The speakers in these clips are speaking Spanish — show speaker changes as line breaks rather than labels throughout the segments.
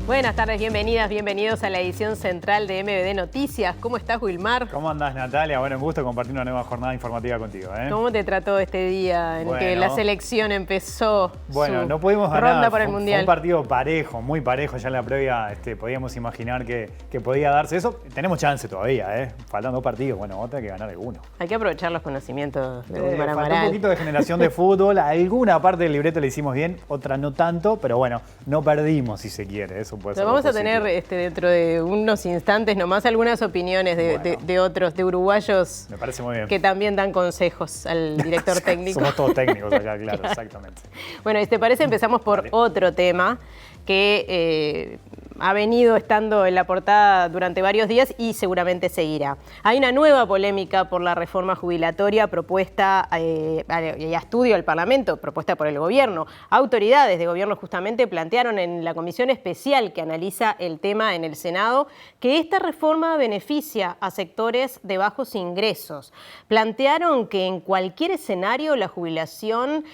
Buenas tardes, bienvenidas, bienvenidos a la edición central de MBD Noticias. ¿Cómo estás, Wilmar?
¿Cómo andás, Natalia? Bueno, un gusto compartir una nueva jornada informativa contigo, ¿eh?
¿Cómo te trató este día en que la selección empezó
no pudimos ganar,
ronda por el Mundial?
Fue un partido parejo, muy parejo. Ya en la previa podíamos imaginar que podía darse eso. Tenemos chance todavía, ¿eh? Faltan 2 partidos. Bueno, vamos a tener que ganar alguno.
Hay que aprovechar los conocimientos de Wilmar Amaral.
Faltó un poquito de generación de fútbol. Alguna parte del libreto le hicimos bien, otra no tanto. Pero bueno, no perdimos, si se quiere. Eso puede ser.
Vamos a tener dentro de unos instantes nomás algunas opiniones de otros, de uruguayos.
Me parece muy bien.
Que también dan consejos al director técnico.
Somos todos técnicos acá, claro, exactamente.
Bueno, y si te parece, empezamos por otro tema que ha venido estando en la portada durante varios días y seguramente seguirá. Hay una nueva polémica por la reforma jubilatoria propuesta y a estudio al Parlamento, propuesta por el gobierno. Autoridades de gobierno justamente plantearon en la comisión especial que analiza el tema en el Senado que esta reforma beneficia a sectores de bajos ingresos. Plantearon que en cualquier escenario la jubilación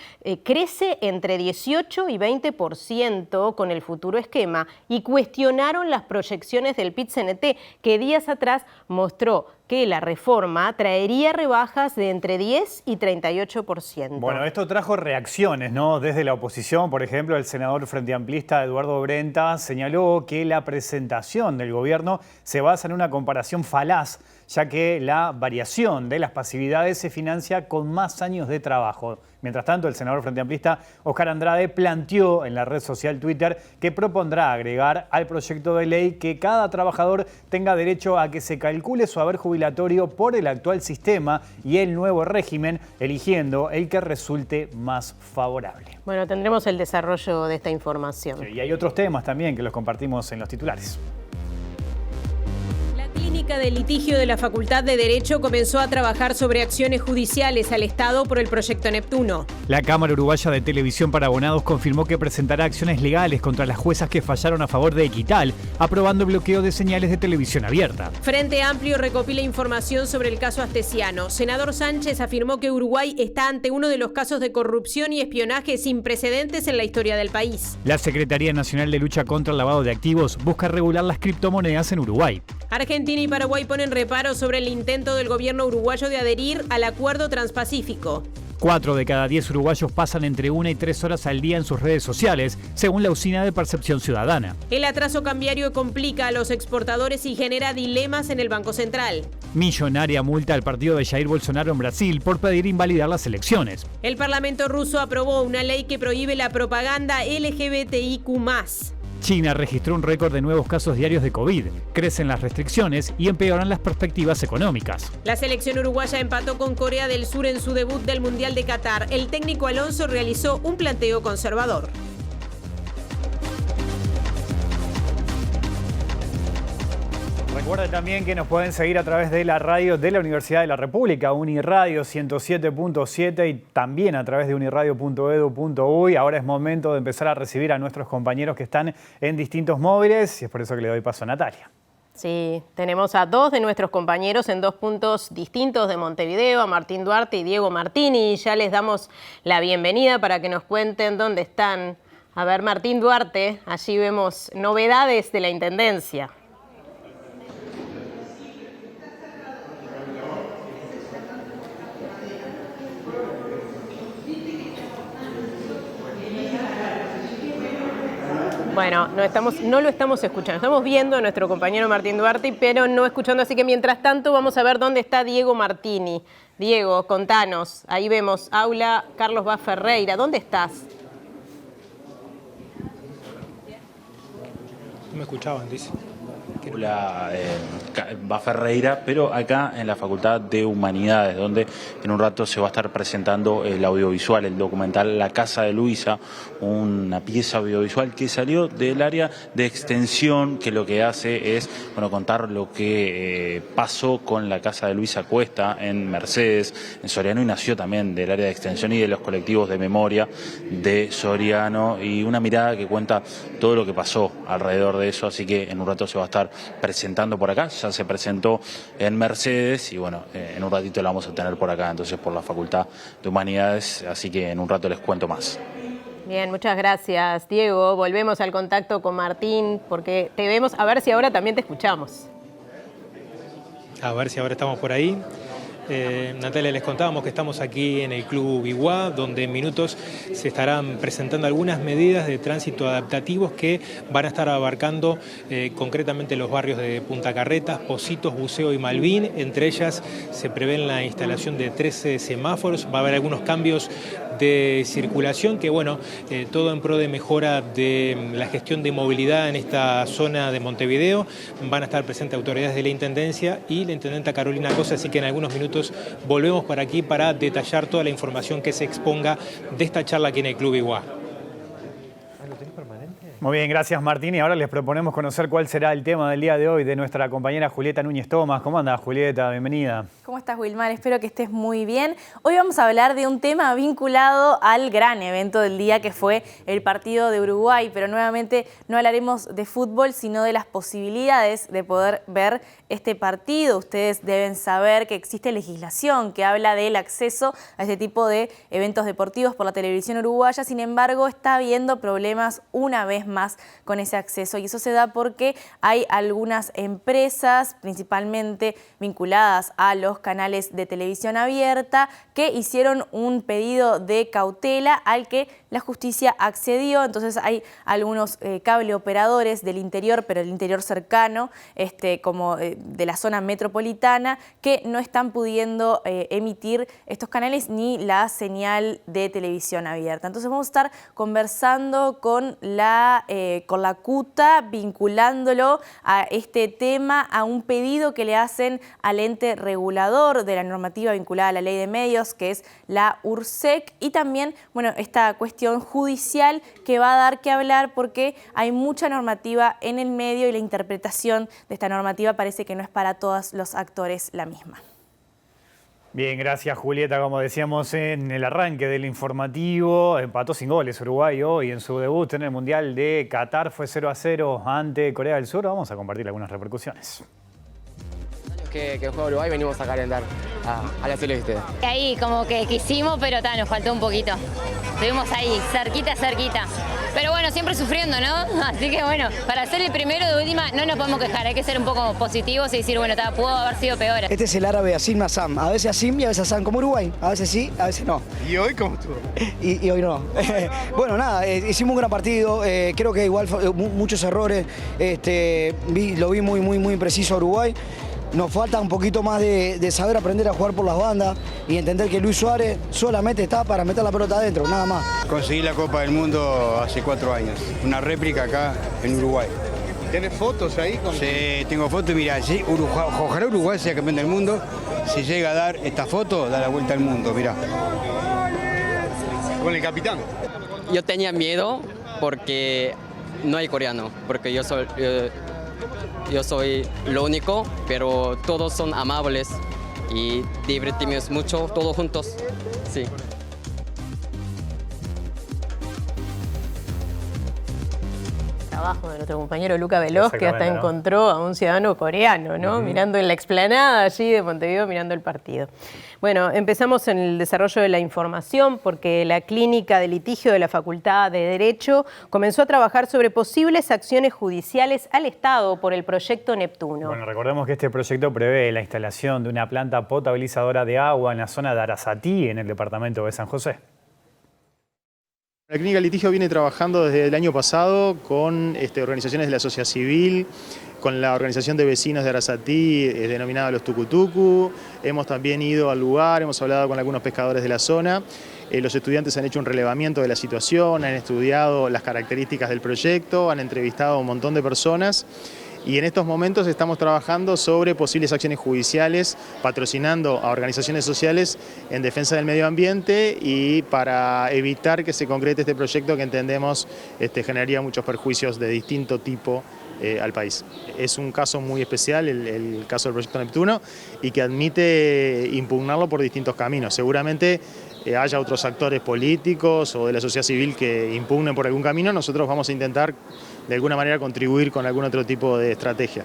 crece entre 18 y 20% con el futuro esquema y cuestionaron las proyecciones del PIT-CNT, que días atrás mostró que la reforma traería rebajas de entre 10 y 38%.
Bueno, esto trajo reacciones, ¿no? Desde la oposición, por ejemplo, el senador frente amplista Eduardo Brenta señaló que la presentación del gobierno se basa en una comparación falaz, ya que la variación de las pasividades se financia con más años de trabajo. Mientras tanto, el senador frente amplista Oscar Andrade planteó en la red social Twitter que propondrá agregar al proyecto de ley que cada trabajador tenga derecho a que se calcule su haber jubilatorio por el actual sistema y el nuevo régimen, eligiendo el que resulte más favorable.
Bueno, tendremos el desarrollo de esta información.
Y hay otros temas también que los compartimos en los titulares.
La Clínica de Litigio de la Facultad de Derecho comenzó a trabajar sobre acciones judiciales al Estado por el proyecto Neptuno.
La Cámara Uruguaya de Televisión para Abonados confirmó que presentará acciones legales contra las juezas que fallaron a favor de Equital, aprobando bloqueo de señales de televisión abierta.
Frente Amplio recopila información sobre el caso Astesiano. Senador Sánchez afirmó que Uruguay está ante uno de los casos de corrupción y espionaje sin precedentes en la historia del país.
La Secretaría Nacional de Lucha contra el Lavado de Activos busca regular las criptomonedas en Uruguay.
Argentina y Paraguay ponen reparo sobre el intento del gobierno uruguayo de adherir al Acuerdo Transpacífico.
4 de cada 10 uruguayos pasan entre 1 y 3 horas al día en sus redes sociales, según la Usina de Percepción Ciudadana.
El atraso cambiario complica a los exportadores y genera dilemas en el Banco Central.
Millonaria multa al partido de Jair Bolsonaro en Brasil por pedir invalidar las elecciones.
El Parlamento ruso aprobó una ley que prohíbe la propaganda LGBTIQ+.
China registró un récord de nuevos casos diarios de COVID, crecen las restricciones y empeoran las perspectivas económicas.
La selección uruguaya empató con Corea del Sur en su debut del Mundial de Qatar. El técnico Alonso realizó un planteo conservador.
Recuerden también que nos pueden seguir a través de la radio de la Universidad de la República, Uniradio 107.7 y también a través de uniradio.edu.uy. Ahora es momento de empezar a recibir a nuestros compañeros que están en distintos móviles y es por eso que le doy paso a Natalia.
Sí, tenemos a 2 de nuestros compañeros en 2 puntos distintos de Montevideo, a Martín Duarte y Diego Martini. Y ya les damos la bienvenida para que nos cuenten dónde están. A ver, Martín Duarte, allí vemos novedades de la Intendencia. Bueno, no lo estamos escuchando, estamos viendo a nuestro compañero Martín Duarte, pero no escuchando, así que mientras tanto vamos a ver dónde está Diego Martini. Diego, contanos, ahí vemos Aula Carlos Vaz Ferreira, ¿dónde estás?
No me escuchaban, dice.
Aula Vaz Ferreira, pero acá en la Facultad de Humanidades, donde en un rato se va a estar presentando el audiovisual, el documental La Casa de Luisa, una pieza audiovisual que salió del área de extensión, que lo que hace es contar lo que pasó con la Casa de Luisa Cuesta en Mercedes, en Soriano, y nació también del área de extensión y de los colectivos de memoria de Soriano, y una mirada que cuenta todo lo que pasó alrededor de eso, así que en un rato se va a estar presentando por acá. Ya se presentó en Mercedes y bueno, en un ratito la vamos a tener por acá, entonces por la Facultad de Humanidades, así que en un rato les cuento más.
Bien, muchas gracias, Diego. Volvemos al contacto con Martín porque te vemos, a ver si ahora también te escuchamos.
A ver si ahora estamos por ahí. Natalia, les contábamos que estamos aquí en el Club Iguá, donde en minutos se estarán presentando algunas medidas de tránsito adaptativos que van a estar abarcando concretamente los barrios de Punta Carretas, Pocitos, Buceo y Malvin. Entre ellas se prevé la instalación de 13 semáforos. Va a haber algunos cambios de circulación que, bueno, todo en pro de mejora de la gestión de movilidad en esta zona de Montevideo. Van a estar presentes autoridades de la Intendencia y la Intendenta Carolina Cosa, así que en algunos minutos volvemos para aquí para detallar toda la información que se exponga de esta charla aquí en el Club Iguá.
Muy bien, gracias Martín. Y ahora les proponemos conocer cuál será el tema del día de hoy de nuestra compañera Julieta Núñez Tomás. ¿Cómo anda, Julieta? Bienvenida.
¿Cómo estás, Wilmar? Espero que estés muy bien. Hoy vamos a hablar de un tema vinculado al gran evento del día que fue el partido de Uruguay, pero nuevamente no hablaremos de fútbol, sino de las posibilidades de poder ver este partido. Ustedes deben saber que existe legislación que habla del acceso a este tipo de eventos deportivos por la televisión uruguaya. Sin embargo, está habiendo problemas una vez más con ese acceso, y eso se da porque hay algunas empresas, principalmente vinculadas a los canales de televisión abierta, que hicieron un pedido de cautela al que la justicia accedió. Entonces hay algunos cable operadores del interior, pero del interior cercano, como de la zona metropolitana, que no están pudiendo emitir estos canales ni la señal de televisión abierta. Entonces vamos a estar conversando con la CUTA, vinculándolo a este tema, a un pedido que le hacen al ente regulador de la normativa vinculada a la ley de medios, que es la URSEC, y también, bueno, esta cuestión judicial que va a dar que hablar porque hay mucha normativa en el medio y la interpretación de esta normativa parece que no es para todos los actores la misma.
Bien, gracias Julieta. Como decíamos en el arranque del informativo, empató sin goles Uruguay hoy en su debut en el Mundial de Qatar. Fue 0-0 ante Corea del Sur. Vamos a compartir algunas repercusiones.
Que juega Uruguay, venimos a calentar a la celeste.
Ahí como que quisimos, pero nos faltó un poquito. Estuvimos ahí, cerquita. Pero bueno, siempre sufriendo, ¿no? Así que bueno, para ser el primero de última no nos podemos quejar, hay que ser un poco positivos y decir, bueno, pudo haber sido peor.
Este es el árabe Asim Assam, a veces Asim y a veces Assam, como Uruguay, a veces sí, a veces no.
¿Y hoy cómo estuvo?
Y hoy no. Bueno, nada, hicimos un gran partido, creo que igual muchos errores, lo vi muy preciso a Uruguay. Nos falta un poquito más de saber aprender a jugar por las bandas y entender que Luis Suárez solamente está para meter la pelota adentro, nada más.
Conseguí la Copa del Mundo hace 4 años, una réplica acá en Uruguay.
¿Tienes fotos ahí?
Sí, tengo fotos, mirá, sí, ojalá Uruguay sea campeón del mundo. Si llega a dar esta foto, da la vuelta al mundo, mirá.
¿Con el capitán?
Yo tenía miedo porque no hay coreano, porque yo soy lo único, pero todos son amables y divertimos mucho todos juntos. Sí.
Trabajo de nuestro compañero Luca Veloz, que hasta encontró a un ciudadano coreano, ¿no? Mirando en la explanada allí de Montevideo, mirando el partido. Bueno, empezamos en el desarrollo de la información porque la Clínica de Litigio de la Facultad de Derecho comenzó a trabajar sobre posibles acciones judiciales al Estado por el proyecto Neptuno.
Bueno, recordemos que este proyecto prevé la instalación de una planta potabilizadora de agua en la zona de Arasatí, en el departamento de San José.
La Clínica de Litigio viene trabajando desde el año pasado con organizaciones de la sociedad civil, con la organización de vecinos de Arasatí, denominada Los Tucutucu. Hemos también ido al lugar, hemos hablado con algunos pescadores de la zona. Los estudiantes han hecho un relevamiento de la situación, han estudiado las características del proyecto, han entrevistado a un montón de personas. Y en estos momentos estamos trabajando sobre posibles acciones judiciales, patrocinando a organizaciones sociales en defensa del medio ambiente y para evitar que se concrete este proyecto que entendemos generaría muchos perjuicios de distinto tipo al país. Es un caso muy especial, el caso del proyecto Neptuno, y que admite impugnarlo por distintos caminos. Seguramente haya otros actores políticos o de la sociedad civil que impugnen por algún camino. Nosotros vamos a intentar de alguna manera contribuir con algún otro tipo de estrategia.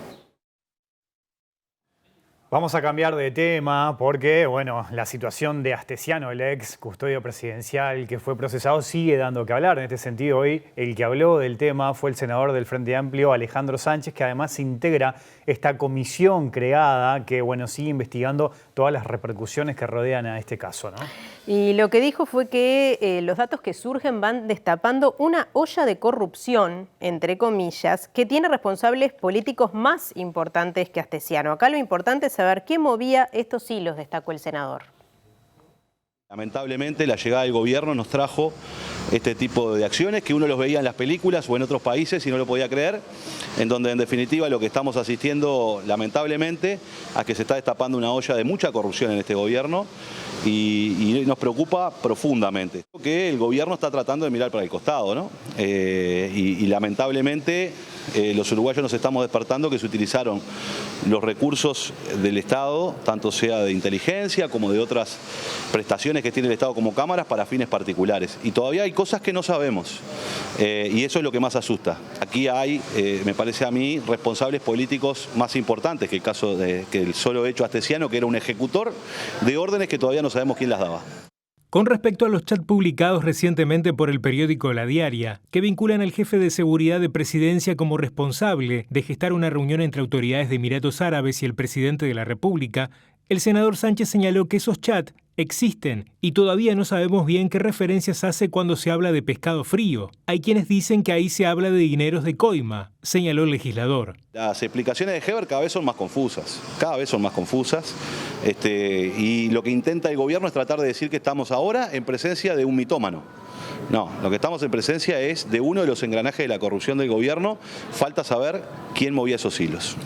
Vamos a cambiar de tema porque, bueno, la situación de Astesiano, el ex custodio presidencial que fue procesado, sigue dando que hablar. En este sentido, hoy el que habló del tema fue el senador del Frente Amplio, Alejandro Sánchez, que además integra esta comisión creada que, bueno, sigue investigando todas las repercusiones que rodean a este caso, ¿no?
Y lo que dijo fue que los datos que surgen van destapando una olla de corrupción, entre comillas, que tiene responsables políticos más importantes que Astesiano. Acá lo importante es saber qué movía estos hilos, destacó el senador.
Lamentablemente la llegada del gobierno nos trajo este tipo de acciones que uno los veía en las películas o en otros países y no lo podía creer, en donde en definitiva lo que estamos asistiendo lamentablemente a que se está destapando una olla de mucha corrupción en este gobierno y nos preocupa profundamente. Que el gobierno está tratando de mirar para el costado, ¿no? Y lamentablemente los uruguayos nos estamos despertando que se utilizaron los recursos del Estado, tanto sea de inteligencia como de otras prestaciones que tiene el Estado como cámaras para fines particulares. Y todavía hay cosas que no sabemos y eso es lo que más asusta. Aquí hay, me parece a mí, responsables políticos más importantes que el caso que el solo hecho Astesiano, que era un ejecutor de órdenes que todavía no sabemos quién las daba.
Con respecto a los chats publicados recientemente por el periódico La Diaria, que vinculan al jefe de seguridad de Presidencia como responsable de gestar una reunión entre autoridades de Emiratos Árabes y el presidente de la República, el senador Sánchez señaló que esos chats existen y todavía no sabemos bien qué referencias hace cuando se habla de pescado frío. Hay quienes dicen que ahí se habla de dineros de coima, señaló el legislador.
Las explicaciones de Heber cada vez son más confusas, y lo que intenta el gobierno es tratar de decir que estamos ahora en presencia de un mitómano. No, lo que estamos en presencia es de uno de los engranajes de la corrupción del gobierno. Falta saber quién movía esos hilos.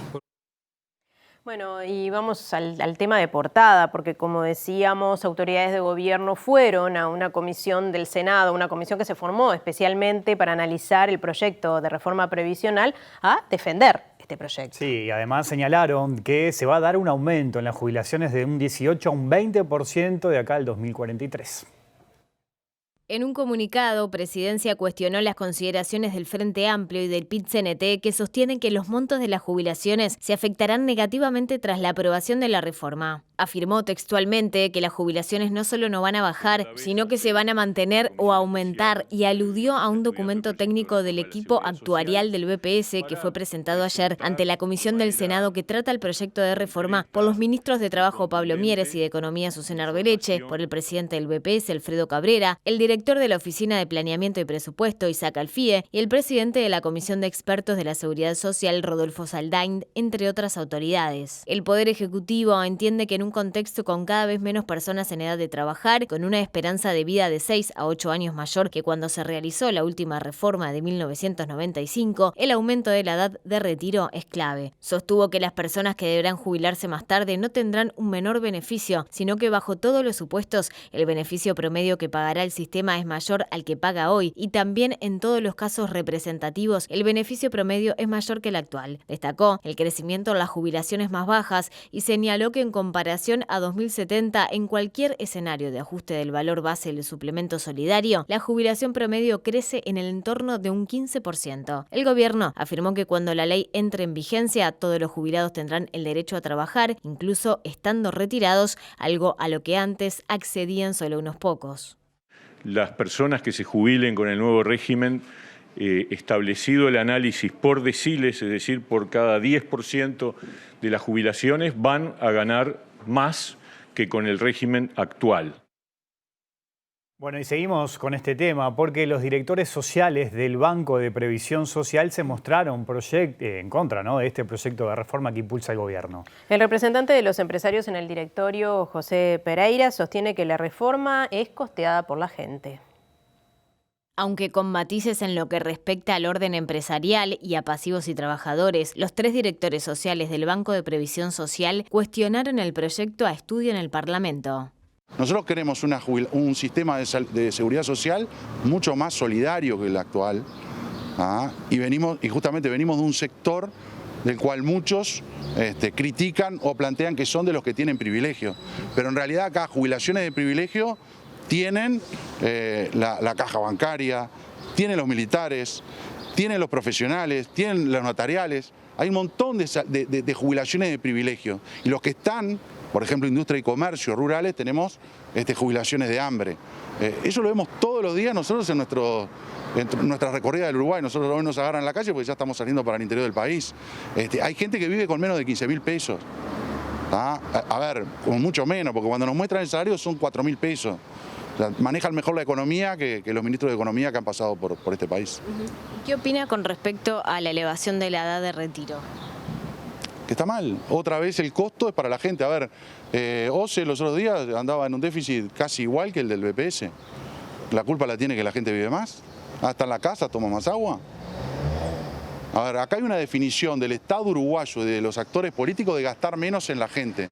Bueno, y vamos al tema de portada, porque como decíamos, autoridades de gobierno fueron a una comisión del Senado, una comisión que se formó especialmente para analizar el proyecto de reforma previsional, a defender este proyecto.
Sí, y además señalaron que se va a dar un aumento en las jubilaciones de un 18 a un 20% de acá al 2043.
En un comunicado, Presidencia cuestionó las consideraciones del Frente Amplio y del PIT-CNT que sostienen que los montos de las jubilaciones se afectarán negativamente tras la aprobación de la reforma. Afirmó textualmente que las jubilaciones no solo no van a bajar, sino que se van a mantener o aumentar y aludió a un documento técnico del equipo actuarial del BPS que fue presentado ayer ante la Comisión del Senado que trata el proyecto de reforma por los ministros de Trabajo Pablo Mieres y de Economía Susana Arbeleche, por el presidente del BPS Alfredo Cabrera, el director de la Oficina de Planeamiento y Presupuesto Isaac Alfie y el presidente de la Comisión de Expertos de la Seguridad Social Rodolfo Saldain, entre otras autoridades. El Poder Ejecutivo entiende que en un contexto con cada vez menos personas en edad de trabajar, con una esperanza de vida de 6 a 8 años mayor que cuando se realizó la última reforma de 1995, el aumento de la edad de retiro es clave. Sostuvo que las personas que deberán jubilarse más tarde no tendrán un menor beneficio, sino que bajo todos los supuestos, el beneficio promedio que pagará el sistema es mayor al que paga hoy y también en todos los casos representativos el beneficio promedio es mayor que el actual. Destacó el crecimiento en las jubilaciones más bajas y señaló que en comparación a 2070, en cualquier escenario de ajuste del valor base del suplemento solidario, la jubilación promedio crece en el entorno de un 15%. El gobierno afirmó que cuando la ley entre en vigencia, todos los jubilados tendrán el derecho a trabajar, incluso estando retirados, algo a lo que antes accedían solo unos pocos.
Las personas que se jubilen con el nuevo régimen, establecido el análisis por deciles, es decir, por cada 10% de las jubilaciones, van a ganar más que con el régimen actual.
Bueno, y seguimos con este tema porque los directores sociales del Banco de Previsión Social se mostraron en contra, ¿no?, de este proyecto de reforma que impulsa el gobierno.
El representante de los empresarios en el directorio, José Pereira, sostiene que la reforma es costeada por la gente.
Aunque con matices en lo que respecta al orden empresarial y a pasivos y trabajadores, los 3 directores sociales del Banco de Previsión Social cuestionaron el proyecto a estudio en el Parlamento.
Nosotros queremos un sistema de seguridad social mucho más solidario que el actual, y justamente venimos de un sector del cual muchos critican o plantean que son de los que tienen privilegio, pero en realidad acá jubilaciones de privilegio tienen la caja bancaria, tienen los militares, tienen los profesionales, tienen los notariales, hay un montón de jubilaciones de privilegio. Y los que están, por ejemplo, industria y comercio, rurales, tenemos jubilaciones de hambre. Eso lo vemos todos los días nosotros en nuestra recorrida del Uruguay. Nosotros hoy nos agarran en la calle porque ya estamos saliendo para el interior del país. Hay gente que vive con menos de 15.000 pesos. A ver, con mucho menos, porque cuando nos muestran el salario son 4.000 pesos. O sea, manejan mejor la economía que los ministros de Economía que han pasado por este país.
¿Qué opina con respecto a la elevación de la edad de retiro?
Que está mal. Otra vez el costo es para la gente. A ver, OCE los otros días andaba en un déficit casi igual que el del BPS. ¿La culpa la tiene que la gente vive más? ¿Hasta en la casa toma más agua? A ver, acá hay una definición del Estado uruguayo y de los actores políticos de gastar menos en la gente.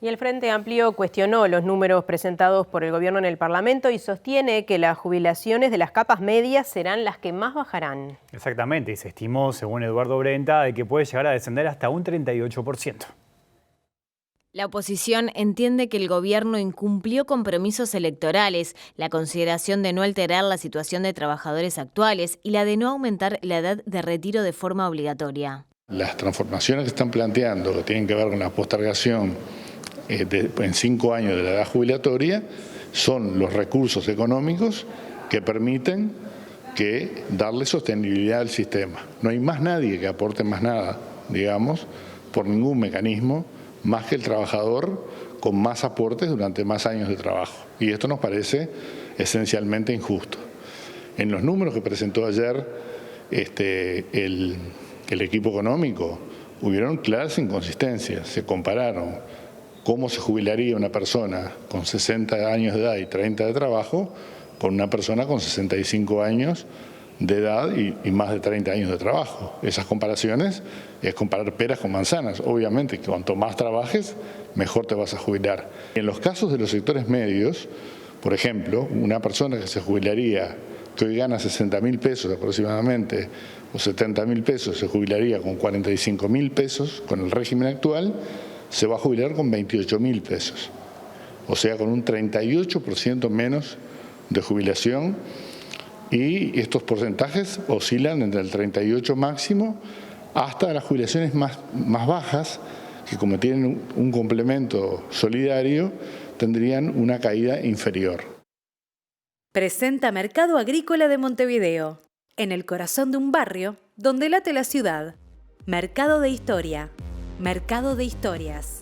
Y el Frente Amplio cuestionó los números presentados por el gobierno en el Parlamento y sostiene que las jubilaciones de las capas medias serán las que más bajarán.
Exactamente, y se estimó, según Eduardo Brenta, de que puede llegar a descender hasta un 38%.
La oposición entiende que el gobierno incumplió compromisos electorales, la consideración de no alterar la situación de trabajadores actuales y la de no aumentar la edad de retiro de forma obligatoria.
Las transformaciones que están planteando, que tienen que ver con la postergación en 5 años de la edad jubilatoria, son los recursos económicos que permiten darle sostenibilidad al sistema. No hay más nadie que aporte más nada, digamos, por ningún mecanismo, más que el trabajador con más aportes durante más años de trabajo. Y esto nos parece esencialmente injusto. En los números que presentó ayer el equipo económico, hubieron claras inconsistencias. Se compararon cómo se jubilaría una persona con 60 años de edad y 30 de trabajo con una persona con 65 años de edad y más de 30 años de trabajo. Esas comparaciones es comparar peras con manzanas. Obviamente que cuanto más trabajes, mejor te vas a jubilar. En los casos de los sectores medios, por ejemplo, una persona que se jubilaría, que hoy gana 60.000 pesos aproximadamente, o 70.000 pesos, se jubilaría con 45.000 pesos con el régimen actual, se va a jubilar con 28.000 pesos. O sea, con un 38% menos de jubilación. Y estos porcentajes oscilan entre el 38 máximo hasta las jubilaciones más bajas, que como tienen un complemento solidario, tendrían una caída inferior.
Presenta Mercado Agrícola de Montevideo, en el corazón de un barrio donde late la ciudad. Mercado de Historia, Mercado de Historias.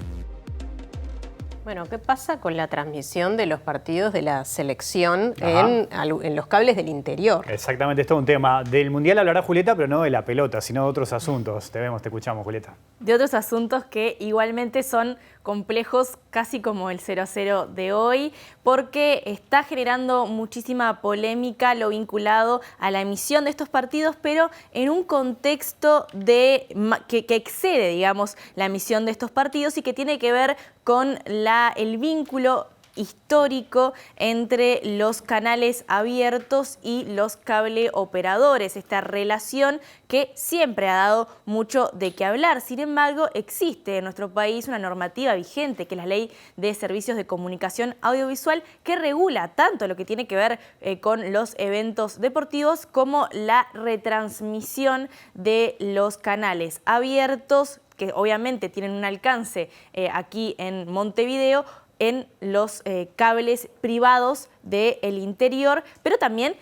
Bueno, ¿qué pasa con la transmisión de los partidos de la selección en los cables del interior?
Exactamente, esto es un tema. Del Mundial hablará Julieta, pero no de la pelota, sino de otros asuntos. Te escuchamos, Julieta.
De otros asuntos que igualmente son complejos, casi como el 0-0 de hoy, porque está generando muchísima polémica lo vinculado a la emisión de estos partidos, pero en un contexto que excede, digamos, la emisión de estos partidos y que tiene que ver con el vínculo histórico entre los canales abiertos y los cable operadores, esta relación que siempre ha dado mucho de qué hablar. Sin embargo, existe en nuestro país una normativa vigente, que es la Ley de Servicios de Comunicación Audiovisual, que regula tanto lo que tiene que ver con los eventos deportivos como la retransmisión de los canales abiertos, que obviamente tienen un alcance aquí en Montevideo, en los cables privados del interior, pero también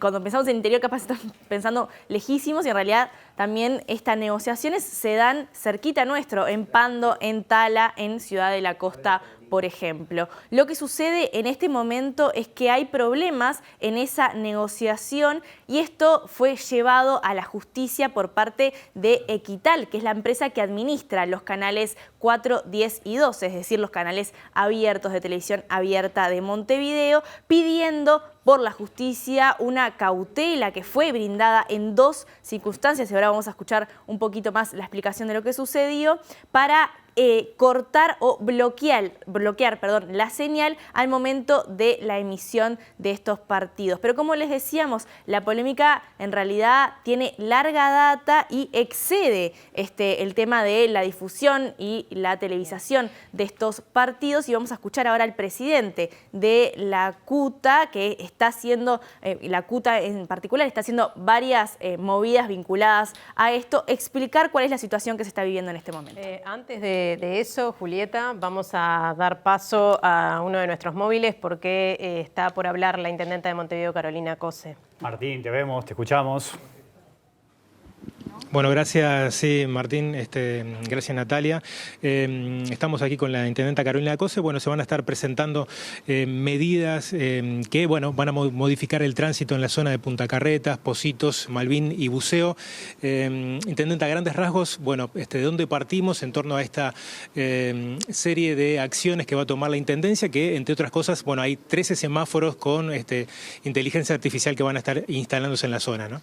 cuando pensamos en interior capaz estamos pensando lejísimos y en realidad también estas negociaciones se dan cerquita nuestro, en Pando, en Tala, en Ciudad de la Costa, por ejemplo. Lo que sucede en este momento es que hay problemas en esa negociación y esto fue llevado a la justicia por parte de Equital, que es la empresa que administra los canales 4, 10 y 12, es decir, los canales abiertos de televisión abierta de Montevideo, pidiendo por la justicia una cautela que fue brindada en 2 circunstancias, y ahora vamos a escuchar un poquito más la explicación de lo que sucedió, para cortar o bloquear la señal al momento de la emisión de estos partidos. Pero como les decíamos, la polémica en realidad tiene larga data y excede el tema de la difusión y la televisación de estos partidos, y vamos a escuchar ahora al presidente de la CUTA, que está haciendo, la CUTA en particular, está haciendo varias movidas vinculadas a esto, explicar cuál es la situación que se está viviendo en este momento.
Antes de eso, Julieta, vamos a dar paso a uno de nuestros móviles porque está por hablar la intendenta de Montevideo, Carolina Cose.
Martín, te vemos, te escuchamos.
Bueno, gracias, sí, Martín, gracias, Natalia. Estamos aquí con la intendenta Carolina Cose. Bueno, se van a estar presentando medidas que, bueno, van a modificar el tránsito en la zona de Punta Carretas, Pocitos, Malvin y Buceo. Intendenta, a grandes rasgos, bueno, ¿de dónde partimos en torno a esta serie de acciones que va a tomar la intendencia? Que, entre otras cosas, bueno, hay 13 semáforos con inteligencia artificial que van a estar instalándose en la zona, ¿no?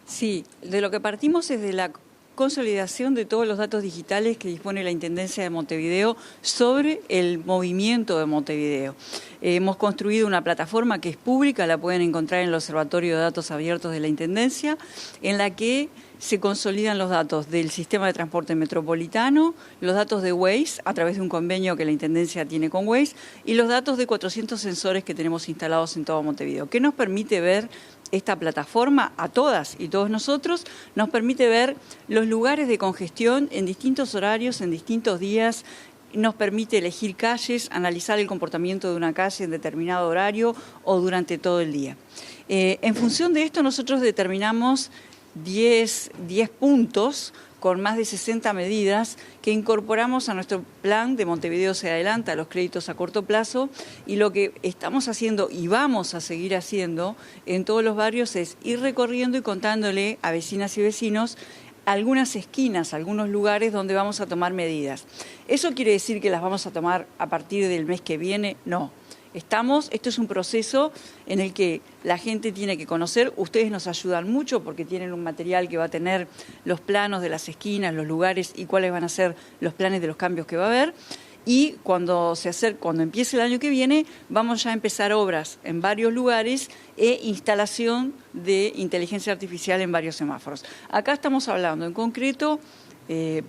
Sí, de lo que partimos es de la consolidación de todos los datos digitales que dispone la Intendencia de Montevideo sobre el movimiento de Montevideo. Hemos construido una plataforma que es pública, la pueden encontrar en el Observatorio de Datos Abiertos de la Intendencia, en la que se consolidan los datos del sistema de transporte metropolitano, los datos de Waze, a través de un convenio que la Intendencia tiene con Waze, y los datos de 400 sensores que tenemos instalados en todo Montevideo. ¿Qué nos permite ver esta plataforma? A todas y todos nosotros nos permite ver los lugares de congestión en distintos horarios, en distintos días. Nos permite elegir calles, analizar el comportamiento de una calle en determinado horario o durante todo el día. En función de esto, nosotros determinamos 10 puntos con más de 60 medidas que incorporamos a nuestro plan de Montevideo se adelanta, los créditos a corto plazo, y lo que estamos haciendo y vamos a seguir haciendo en todos los barrios es ir recorriendo y contándole a vecinas y vecinos algunas esquinas, algunos lugares donde vamos a tomar medidas. ¿Eso quiere decir que las vamos a tomar a partir del mes que viene? No. Esto es un proceso en el que la gente tiene que conocer, ustedes nos ayudan mucho porque tienen un material que va a tener los planos de las esquinas, los lugares y cuáles van a ser los planes de los cambios que va a haber. Y cuando empiece el año que viene, vamos ya a empezar obras en varios lugares e instalación de inteligencia artificial en varios semáforos. Acá estamos hablando en concreto,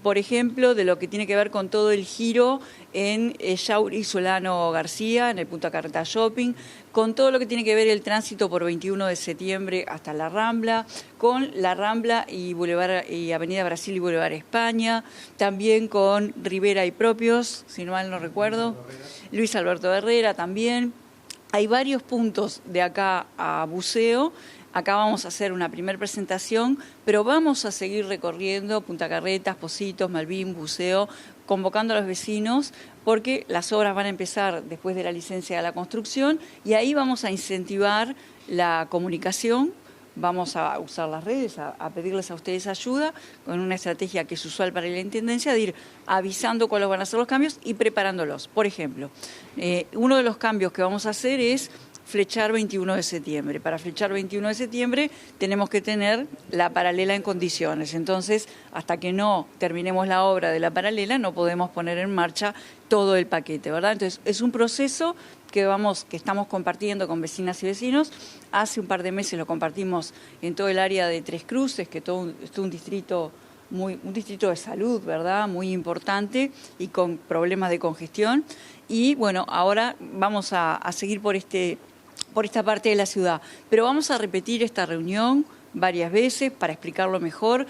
por ejemplo, de lo que tiene que ver con todo el giro en Yauri Solano García, en el Punta Carretas Shopping, con todo lo que tiene que ver el tránsito por 21 de septiembre hasta la Rambla, con la Rambla y Avenida Brasil y Boulevard España, también con Rivera y Propios, si no mal no recuerdo, Luis Alberto Herrera también. Hay varios puntos de acá a Buceo. Acá vamos a hacer una primera presentación, pero vamos a seguir recorriendo Punta Carretas, Pocitos, Malvin, Buceo, convocando a los vecinos porque las obras van a empezar después de la licencia de la construcción y ahí vamos a incentivar la comunicación. Vamos a usar las redes, a pedirles a ustedes ayuda con una estrategia que es usual para la Intendencia, de ir avisando cuáles van a ser los cambios y preparándolos. Por ejemplo, uno de los cambios que vamos a hacer es flechar 21 de septiembre. Para flechar 21 de septiembre tenemos que tener la paralela en condiciones. Entonces, hasta que no terminemos la obra de la paralela, no podemos poner en marcha todo el paquete, ¿verdad? Entonces, es un proceso que estamos compartiendo con vecinas y vecinos. Hace un par de meses lo compartimos en todo el área de Tres Cruces, que es un distrito de salud, ¿verdad? Muy importante y con problemas de congestión. Y bueno, ahora vamos a seguir por esta parte de la ciudad. Pero vamos a repetir esta reunión varias veces para explicarlo mejor,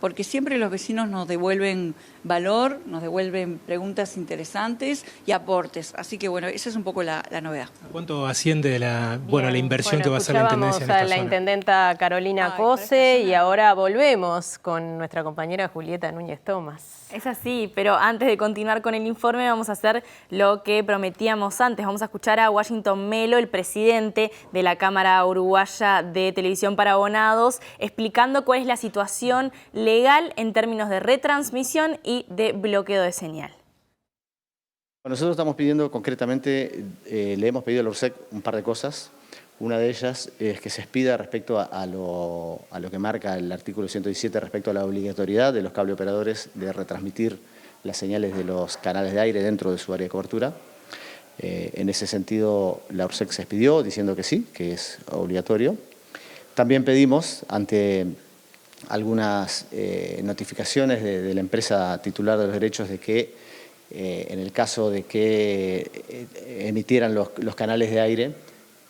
porque siempre los vecinos nos devuelven valor, nos devuelven preguntas interesantes y aportes. Así que bueno, esa es un poco la novedad.
¿Cuánto asciende la inversión que va a hacer la Intendencia en esta
zona? La intendenta Carolina Cose y ahora volvemos con nuestra compañera Julieta Núñez Tomás.
Es así, pero antes de continuar con el informe vamos a hacer lo que prometíamos antes. Vamos a escuchar a Washington Melo, el presidente de la Cámara Uruguaya de Televisión para Abonados, explicando cuál es la situación legal en términos de retransmisión y de bloqueo de señal.
Nosotros estamos pidiendo concretamente, le hemos pedido al ORSEC un par de cosas. Una de ellas es que se expida respecto a lo que marca el artículo 117 respecto a la obligatoriedad de los cable operadores de retransmitir las señales de los canales de aire dentro de su área de cobertura. En ese sentido, la URSEC se expidió diciendo que sí, que es obligatorio. También pedimos, ante algunas notificaciones de la empresa titular de los derechos, de que en el caso de que emitieran los canales de aire,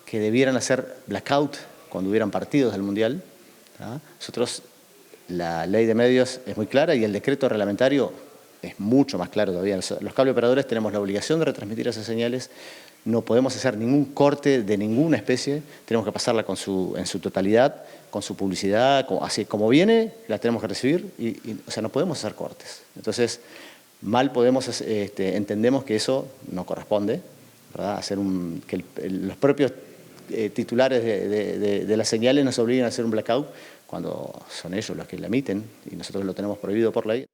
que debieran hacer blackout cuando hubieran partidos del Mundial. Nosotros, la ley de medios es muy clara y el decreto reglamentario es mucho más claro todavía. Los cable operadores tenemos la obligación de retransmitir esas señales, no podemos hacer ningún corte de ninguna especie, tenemos que pasarla en su totalidad, con su publicidad, así como viene, la tenemos que recibir, o sea, no podemos hacer cortes. Entonces, entendemos que eso no corresponde, ¿verdad? Que los propios titulares de las señales nos obliguen a hacer un blackout cuando son ellos los que la emiten y nosotros lo tenemos prohibido por ley.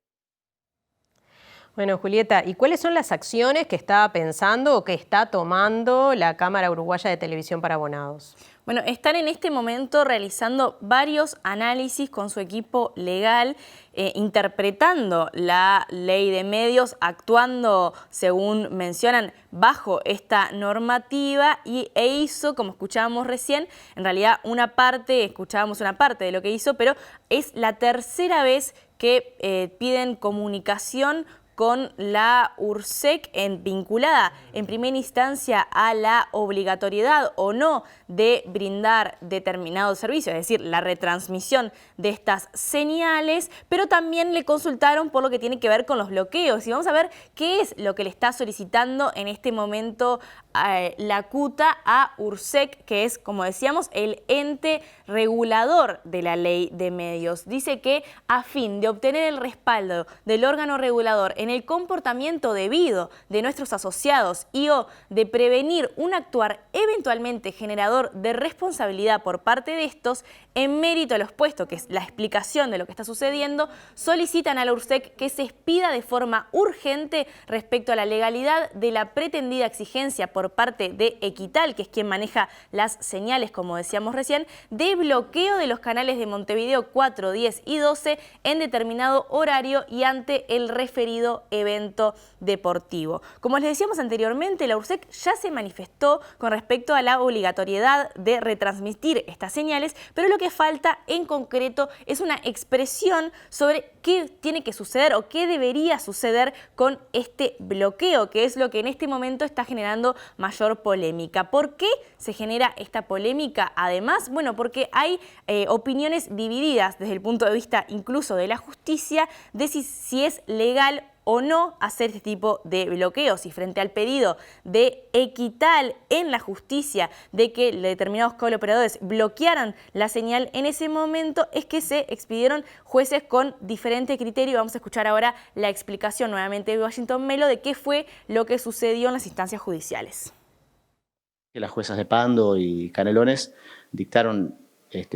Bueno, Julieta, ¿y cuáles son las acciones que está pensando o que está tomando la Cámara Uruguaya de Televisión para Abonados?
Bueno, están en este momento realizando varios análisis con su equipo legal, interpretando la ley de medios, actuando, según mencionan, bajo esta normativa e hizo, como escuchábamos recién, en realidad escuchábamos una parte de lo que hizo, pero es la tercera vez que piden comunicación con la URSEC vinculada en primera instancia a la obligatoriedad o no de brindar determinado servicio, es decir, la retransmisión de estas señales, pero también le consultaron por lo que tiene que ver con los bloqueos. Y vamos a ver qué es lo que le está solicitando en este momento la CUTA a URSEC, que es, como decíamos, el ente regulador de la ley de medios. Dice que a fin de obtener el respaldo del órgano regulador en el comportamiento debido de nuestros asociados y o de prevenir un actuar eventualmente generador de responsabilidad por parte de estos, en mérito a lo expuesto, que es la explicación de lo que está sucediendo, solicitan a la URSEC que se expida de forma urgente respecto a la legalidad de la pretendida exigencia por parte de Equital, que es quien maneja las señales, como decíamos recién, de bloqueo de los canales de Montevideo 4, 10 y 12 en determinado horario y ante el referido evento deportivo. Como les decíamos anteriormente, la URSEC ya se manifestó con respecto a la obligatoriedad de retransmitir estas señales, pero lo que falta en concreto es una expresión sobre qué tiene que suceder o qué debería suceder con este bloqueo, que es lo que en este momento está generando mayor polémica. ¿Por qué se genera esta polémica? Además, bueno, porque hay opiniones divididas desde el punto de vista incluso de la justicia de si es legal o no hacer este tipo de bloqueos, y frente al pedido de Equital en la justicia de que determinados cable operadores bloquearan la señal en ese momento, es que se expidieron jueces con diferente criterio. Vamos a escuchar ahora la explicación nuevamente de Washington Melo de qué fue lo que sucedió en las instancias judiciales.
Las juezas de Pando y Canelones dictaron,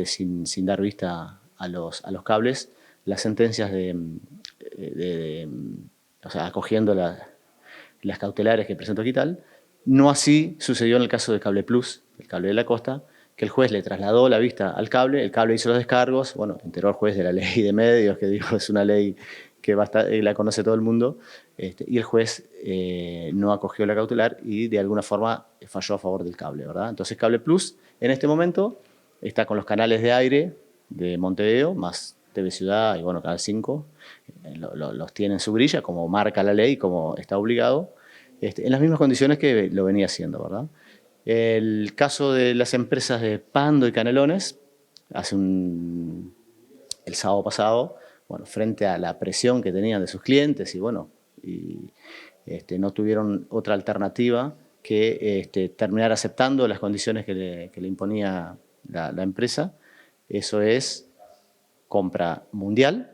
sin dar vista a los cables, las sentencias o sea, acogiendo las cautelares que presentó Equital. No así sucedió en el caso de Cable Plus, el cable de la costa, que el juez le trasladó la vista al cable, el cable hizo los descargos, bueno, enteró al juez de la ley de medios, que digo, es una ley que la conoce todo el mundo, y el juez no acogió la cautelar y de alguna forma falló a favor del cable, ¿verdad? Entonces Cable Plus en este momento está con los canales de aire de Montevideo, más TV Ciudad y bueno, Canal 5, los tiene en su grilla, como marca la ley, como está obligado, en las mismas condiciones que lo venía haciendo, ¿verdad? El caso de las empresas de Pando y Canelones, el sábado pasado, bueno, frente a la presión que tenían de sus clientes y bueno, no tuvieron otra alternativa que terminar aceptando las condiciones que le imponía la empresa. Eso es compra mundial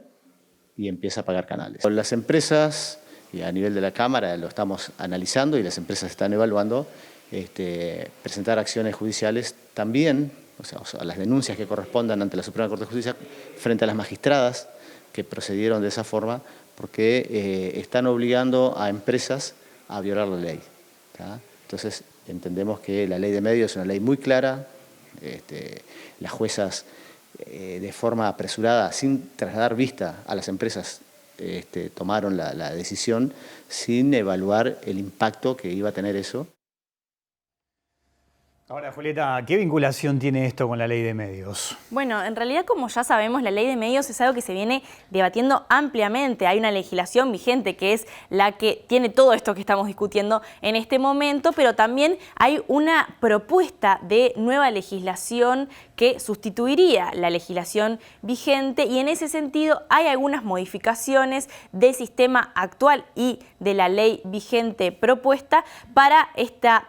y empieza a pagar canales. Con las empresas, y a nivel de la Cámara lo estamos analizando y las empresas están evaluando, presentar acciones judiciales también, o sea, las denuncias que correspondan ante la Suprema Corte de Justicia frente a las magistradas que procedieron de esa forma, porque están obligando a empresas a violar la ley, ¿tá? Entonces entendemos que la ley de medios es una ley muy clara, las juezas de forma apresurada, sin trasladar vista a las empresas, tomaron la decisión sin evaluar el impacto que iba a tener eso.
Ahora, Julieta, ¿qué vinculación tiene esto con la ley de medios?
Bueno, en realidad, como ya sabemos, la ley de medios es algo que se viene debatiendo ampliamente. Hay una legislación vigente que es la que tiene todo esto que estamos discutiendo en este momento, pero también hay una propuesta de nueva legislación que sustituiría la legislación vigente, y en ese sentido hay algunas modificaciones del sistema actual y de la ley vigente propuesta para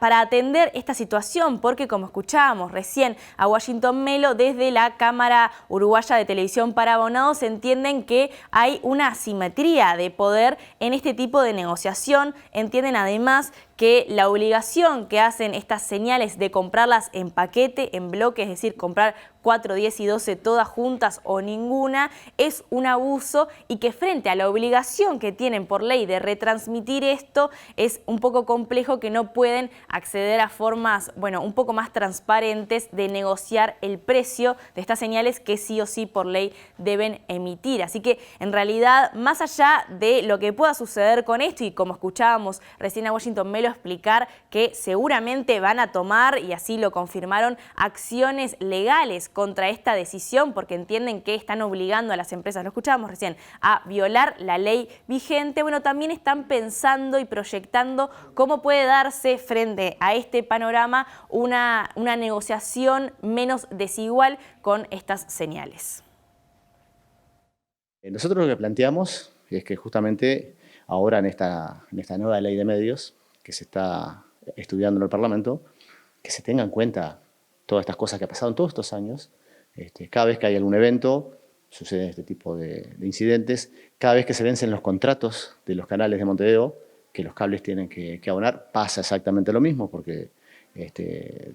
atender esta situación, porque como escuchábamos recién a Washington Melo, desde la Cámara Uruguaya de Televisión para Abonados entienden que hay una asimetría de poder en este tipo de negociación. Entienden además que la obligación que hacen estas señales de comprarlas en paquete, en bloque, es decir, comprar 4, 10 y 12 todas juntas o ninguna, es un abuso, y que frente a la obligación que tienen por ley de retransmitir esto, es un poco complejo, que no pueden acceder a formas, bueno, un poco más transparentes de negociar el precio de estas señales que sí o sí por ley deben emitir. Así que en realidad, más allá de lo que pueda suceder con esto, y como escuchábamos recién a Washington Melo explicar que seguramente van a tomar, y así lo confirmaron, acciones legales contra esta decisión, porque entienden que están obligando a las empresas, lo escuchábamos recién, a violar la ley vigente. Bueno, también están pensando y proyectando cómo puede darse frente a este panorama una negociación menos desigual con estas señales.
Nosotros lo que planteamos es que justamente ahora en esta nueva ley de medios que se está estudiando en el Parlamento, que se tenga en cuenta todas estas cosas que ha pasado en todos estos años. Cada vez que hay algún evento, suceden este tipo de incidentes. Cada vez que se vencen los contratos de los canales de Montevideo, que los cables tienen que abonar, pasa exactamente lo mismo, porque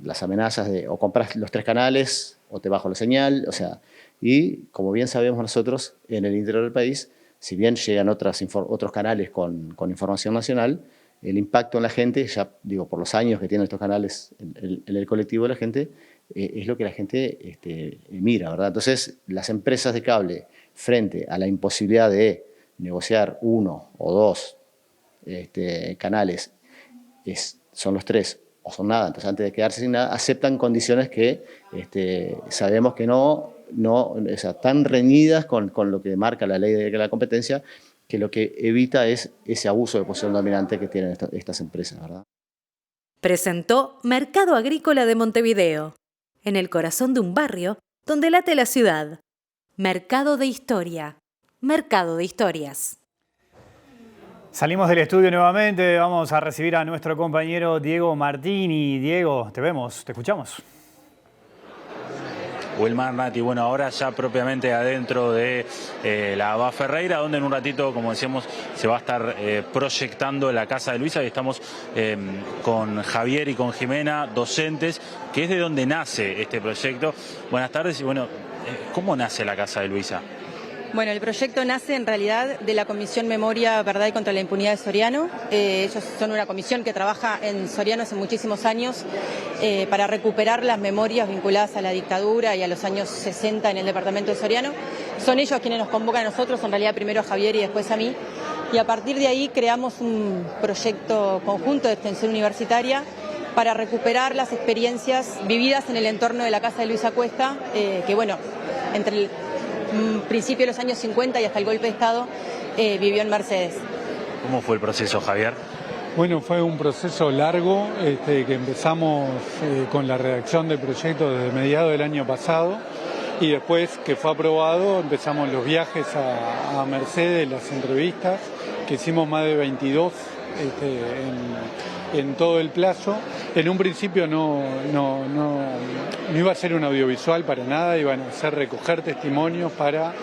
las amenazas de o compras los 3 canales o te bajo la señal, o sea, y como bien sabemos nosotros, en el interior del país, si bien llegan otros canales con información nacional, el impacto en la gente, ya digo, por los años que tienen estos canales en el colectivo de la gente, es lo que la gente mira, ¿verdad? Entonces, las empresas de cable, frente a la imposibilidad de negociar 1 o 2 canales, son los 3 o son nada, entonces antes de quedarse sin nada, aceptan condiciones que sabemos que no, o sea, tan reñidas con lo que marca la ley de la competencia, que lo que evita es ese abuso de posición dominante que tienen estas empresas, ¿verdad?
Presentó Mercado Agrícola de Montevideo, en el corazón de un barrio donde late la ciudad. Mercado de Historia, Mercado de Historias.
Salimos del estudio nuevamente, vamos a recibir a nuestro compañero Diego Martini. Diego, te vemos, te escuchamos.
Wilmar, Nati, bueno, ahora ya propiamente adentro de la Abad Ferreira, donde en un ratito, como decíamos, se va a estar proyectando la Casa de Luisa, y estamos con Javier y con Jimena, docentes, que es de donde nace este proyecto. Buenas tardes, y bueno, ¿cómo nace la Casa de Luisa?
Bueno, el proyecto nace en realidad de la Comisión Memoria, Verdad y contra la Impunidad de Soriano. Ellos son una comisión que trabaja en Soriano hace muchísimos años para recuperar las memorias vinculadas a la dictadura y a los años 60 en el departamento de Soriano. Son ellos quienes nos convocan a nosotros, en realidad primero a Javier y después a mí. Y a partir de ahí creamos un proyecto conjunto de extensión universitaria para recuperar las experiencias vividas en el entorno de la Casa de Luisa Cuesta, que bueno, entre el principio de los años 50 y hasta el golpe de Estado, vivió en Mercedes.
¿Cómo fue el proceso, Javier?
Bueno, fue un proceso largo que empezamos con la redacción del proyecto desde mediados del año pasado, y después que fue aprobado empezamos los viajes a Mercedes, las entrevistas, que hicimos más de 22 en todo el plazo. En un principio no iba a ser un audiovisual para nada, iban a ser recoger testimonios para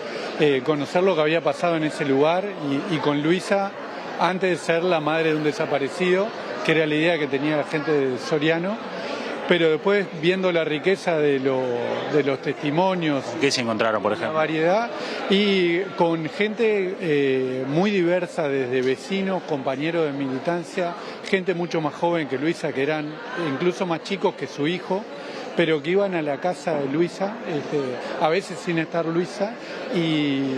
conocer lo que había pasado en ese lugar, y con Luisa, antes de ser la madre de un desaparecido, que era la idea que tenía la gente de Soriano. Pero después, viendo la riqueza de los testimonios...
¿Qué se encontraron, por ejemplo?
La variedad, y con gente muy diversa, desde vecinos, compañeros de militancia, gente mucho más joven que Luisa, que eran incluso más chicos que su hijo, pero que iban a la casa de Luisa, a veces sin estar Luisa, y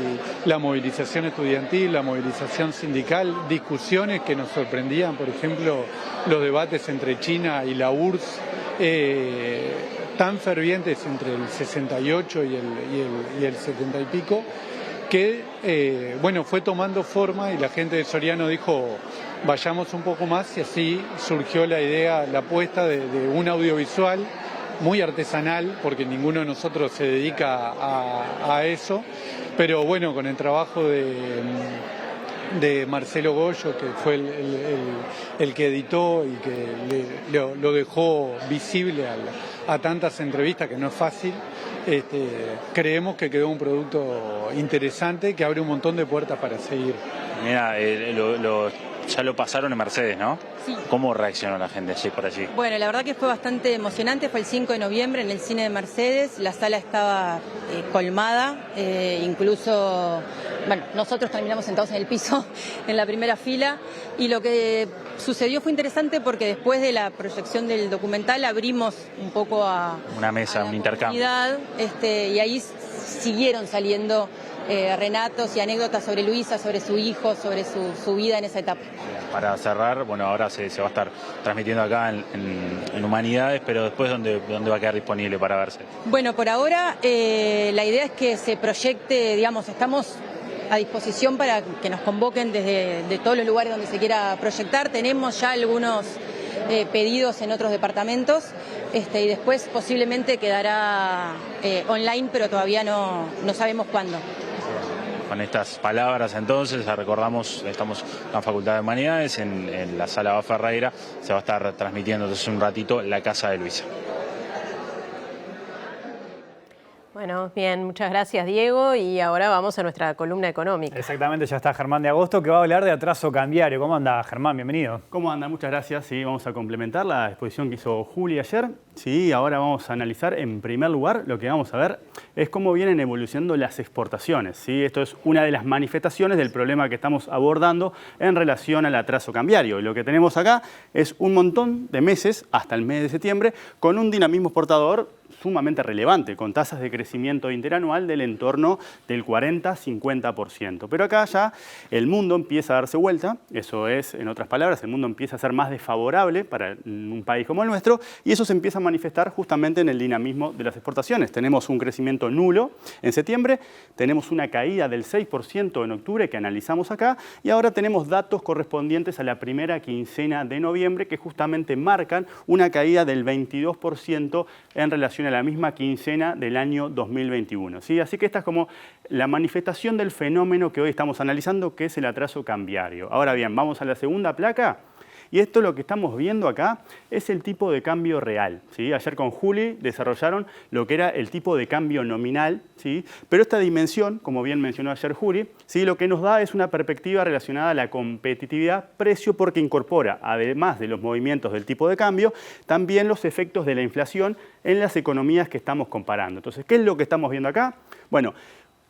la movilización estudiantil, la movilización sindical, discusiones que nos sorprendían, por ejemplo, los debates entre China y la URSS, tan fervientes entre el 68 y el 70 y pico, que bueno, fue tomando forma y la gente de Soriano dijo vayamos un poco más, y así surgió la idea, la apuesta de un audiovisual muy artesanal, porque ninguno de nosotros se dedica a eso, pero bueno, con el trabajo de Marcelo Goyo, que fue el que editó y que lo dejó visible a tantas entrevistas, que no es fácil. Creemos que quedó un producto interesante que abre un montón de puertas para seguir.
Mira, ya lo pasaron en Mercedes, ¿no?
Sí.
¿Cómo reaccionó la gente allí por allí?
Bueno, la verdad que fue bastante emocionante. Fue el 5 de noviembre en el cine de Mercedes. La sala estaba colmada. Incluso, bueno, nosotros terminamos sentados en el piso en la primera fila. Y lo que sucedió fue interesante porque después de la proyección del documental abrimos un poco a
una mesa, un intercambio.
Y ahí siguieron saliendo relatos y anécdotas sobre Luisa, sobre su hijo, sobre su vida en esa etapa.
Para cerrar, bueno, ahora se va a estar transmitiendo acá en Humanidades, pero después ¿dónde va a quedar disponible para verse?
Bueno, por ahora la idea es que se proyecte, digamos, estamos a disposición para que nos convoquen desde todos los lugares donde se quiera proyectar. Tenemos ya algunos pedidos en otros departamentos y después posiblemente quedará online, pero todavía no sabemos cuándo.
Con estas palabras entonces, recordamos, estamos en la Facultad de Humanidades, en la Sala Bá Ferreira, se va a estar transmitiendo entonces un ratito La Casa de Luisa.
Bueno, bien, muchas gracias Diego, y ahora vamos a nuestra columna económica.
Exactamente, ya está Germán de Agosto, que va a hablar de atraso cambiario. ¿Cómo anda, Germán? Bienvenido.
¿Cómo anda? Muchas gracias. Sí, vamos a complementar la exposición que hizo Juli ayer. Sí, ahora vamos a analizar en primer lugar, lo que vamos a ver es cómo vienen evolucionando las exportaciones. ¿Sí? Esto es una de las manifestaciones del problema que estamos abordando en relación al atraso cambiario. Lo que tenemos acá es un montón de meses, hasta el mes de septiembre, con un dinamismo exportador sumamente relevante, con tasas de crecimiento interanual del entorno del 40-50%. Pero acá ya el mundo empieza a darse vuelta, eso es, en otras palabras, el mundo empieza a ser más desfavorable para un país como el nuestro, y eso se empieza a manifestar justamente en el dinamismo de las exportaciones. Tenemos un crecimiento nulo en septiembre, tenemos una caída del 6% en octubre que analizamos acá, y ahora tenemos datos correspondientes a la primera quincena de noviembre que justamente marcan una caída del 22% en relación a la misma quincena del año 2021. ¿Sí? Así que esta es como la manifestación del fenómeno que hoy estamos analizando, que es el atraso cambiario. Ahora bien, vamos a la segunda placa. Y esto lo que estamos viendo acá es el tipo de cambio real. ¿Sí? Ayer con Juli desarrollaron lo que era el tipo de cambio nominal, ¿sí? Pero esta dimensión, como bien mencionó ayer Juli, ¿sí? Lo que nos da es una perspectiva relacionada a la competitividad precio, porque incorpora, además de los movimientos del tipo de cambio, también los efectos de la inflación en las economías que estamos comparando. Entonces, ¿qué es lo que estamos viendo acá? Bueno,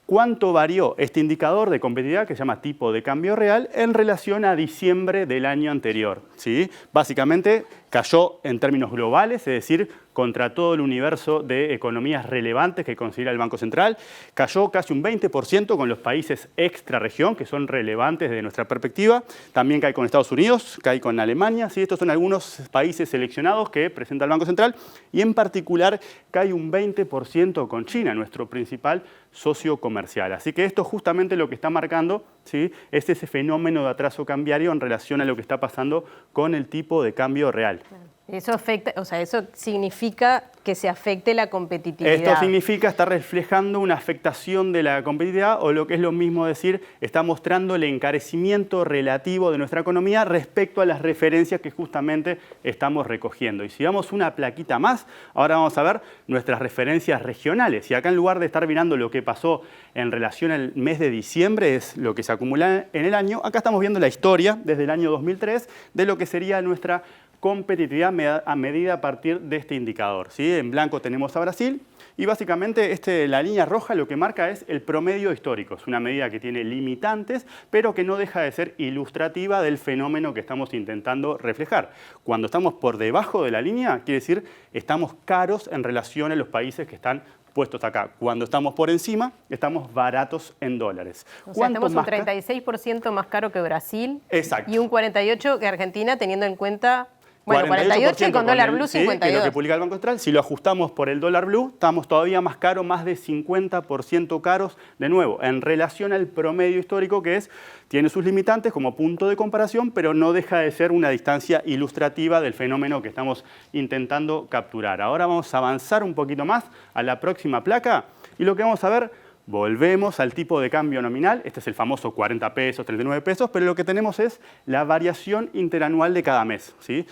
¿cuánto varió este indicador de competitividad que se llama tipo de cambio real en relación a diciembre del año anterior? ¿Sí? Básicamente cayó en términos globales, es decir, contra todo el universo de economías relevantes que considera el Banco Central. Cayó casi un 20% con los países extrarregión, que son relevantes desde nuestra perspectiva. También cae con Estados Unidos, cae con Alemania. ¿Sí? Estos son algunos países seleccionados que presenta el Banco Central. Y en particular cae un 20% con China, nuestro principal socio comercial. Así que esto justamente lo que está marcando, ¿sí? Es ese fenómeno de atraso cambiario en relación a lo que está pasando con el tipo de cambio real.
Eso afecta, o sea, eso significa que se afecte la competitividad.
Esto significa estar reflejando una afectación de la competitividad, o lo que es lo mismo decir, está mostrando el encarecimiento relativo de nuestra economía respecto a las referencias que justamente estamos recogiendo. Y si damos una plaquita más, ahora vamos a ver nuestras referencias regionales. Y acá, en lugar de estar mirando lo que pasó en relación al mes de diciembre, es lo que se acumula en el año, acá estamos viendo la historia desde el año 2003 de lo que sería nuestra competitividad a medida a partir de este indicador. ¿Sí? En blanco tenemos a Brasil Y básicamente la línea roja lo que marca es el promedio histórico. Es una medida que tiene limitantes, pero que no deja de ser ilustrativa del fenómeno que estamos intentando reflejar. Cuando estamos por debajo de la línea, quiere decir estamos caros en relación a los países que están puestos acá. Cuando estamos por encima, estamos baratos en dólares.
O sea, estamos un 36% más caro que Brasil.
Exacto.
Y un 48% que Argentina, teniendo en cuenta... Bueno, 48 y con dólar blue 52.
Que es lo que publica el Banco Central. Si lo ajustamos por el dólar blue, estamos todavía más caros, más de 50% caros, de nuevo, en relación al promedio histórico que tiene sus limitantes como punto de comparación, pero no deja de ser una distancia ilustrativa del fenómeno que estamos intentando capturar. Ahora vamos a avanzar un poquito más a la próxima placa y lo que vamos a ver, volvemos al tipo de cambio nominal. Este es el famoso 40 pesos, 39 pesos, pero lo que tenemos es la variación interanual de cada mes, ¿sí?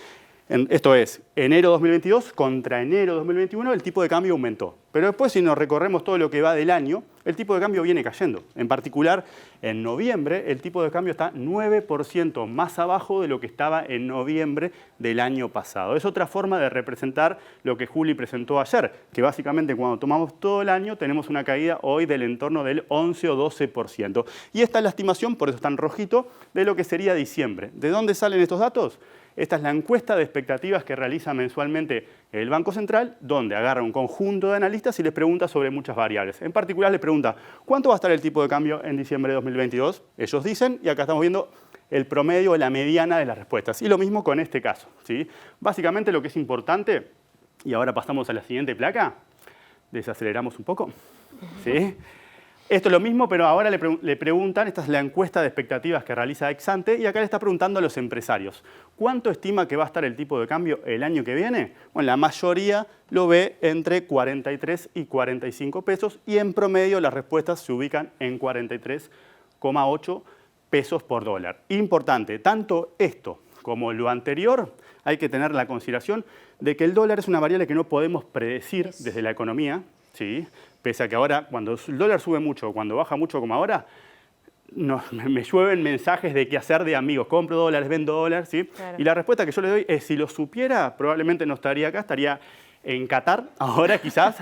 Esto es, enero 2022 contra enero 2021 el tipo de cambio aumentó. Pero después si nos recorremos todo lo que va del año, el tipo de cambio viene cayendo. En particular, en noviembre el tipo de cambio está 9% más abajo de lo que estaba en noviembre del año pasado. Es otra forma de representar lo que Juli presentó ayer, que básicamente cuando tomamos todo el año tenemos una caída hoy del entorno del 11 o 12%. Y esta es la estimación, por eso está en rojito, de lo que sería diciembre. ¿De dónde salen estos datos? Esta es la encuesta de expectativas que realiza mensualmente el Banco Central, donde agarra un conjunto de analistas y les pregunta sobre muchas variables. En particular les pregunta, ¿cuánto va a estar el tipo de cambio en diciembre de 2022? Ellos dicen, y acá estamos viendo el promedio o la mediana de las respuestas. Y lo mismo con este caso, ¿sí? Básicamente lo que es importante, y ahora pasamos a la siguiente placa, desaceleramos un poco, ¿sí? Esto es lo mismo, pero ahora le preguntan, esta es la encuesta de expectativas que realiza Exante, y acá le está preguntando a los empresarios, ¿cuánto estima que va a estar el tipo de cambio el año que viene? Bueno, la mayoría lo ve entre 43 y 45 pesos, y en promedio las respuestas se ubican en 43,8 pesos por dólar. Importante, tanto esto como lo anterior, hay que tener la consideración de que el dólar es una variable que no podemos predecir desde la economía, ¿sí? Pese a que ahora, cuando el dólar sube mucho o cuando baja mucho como ahora, me llueven mensajes de qué hacer de amigos. Compro dólares, vendo dólares, ¿sí? Claro. Y la respuesta que yo le doy es, si lo supiera, probablemente no estaría acá, estaría en Qatar, ahora quizás.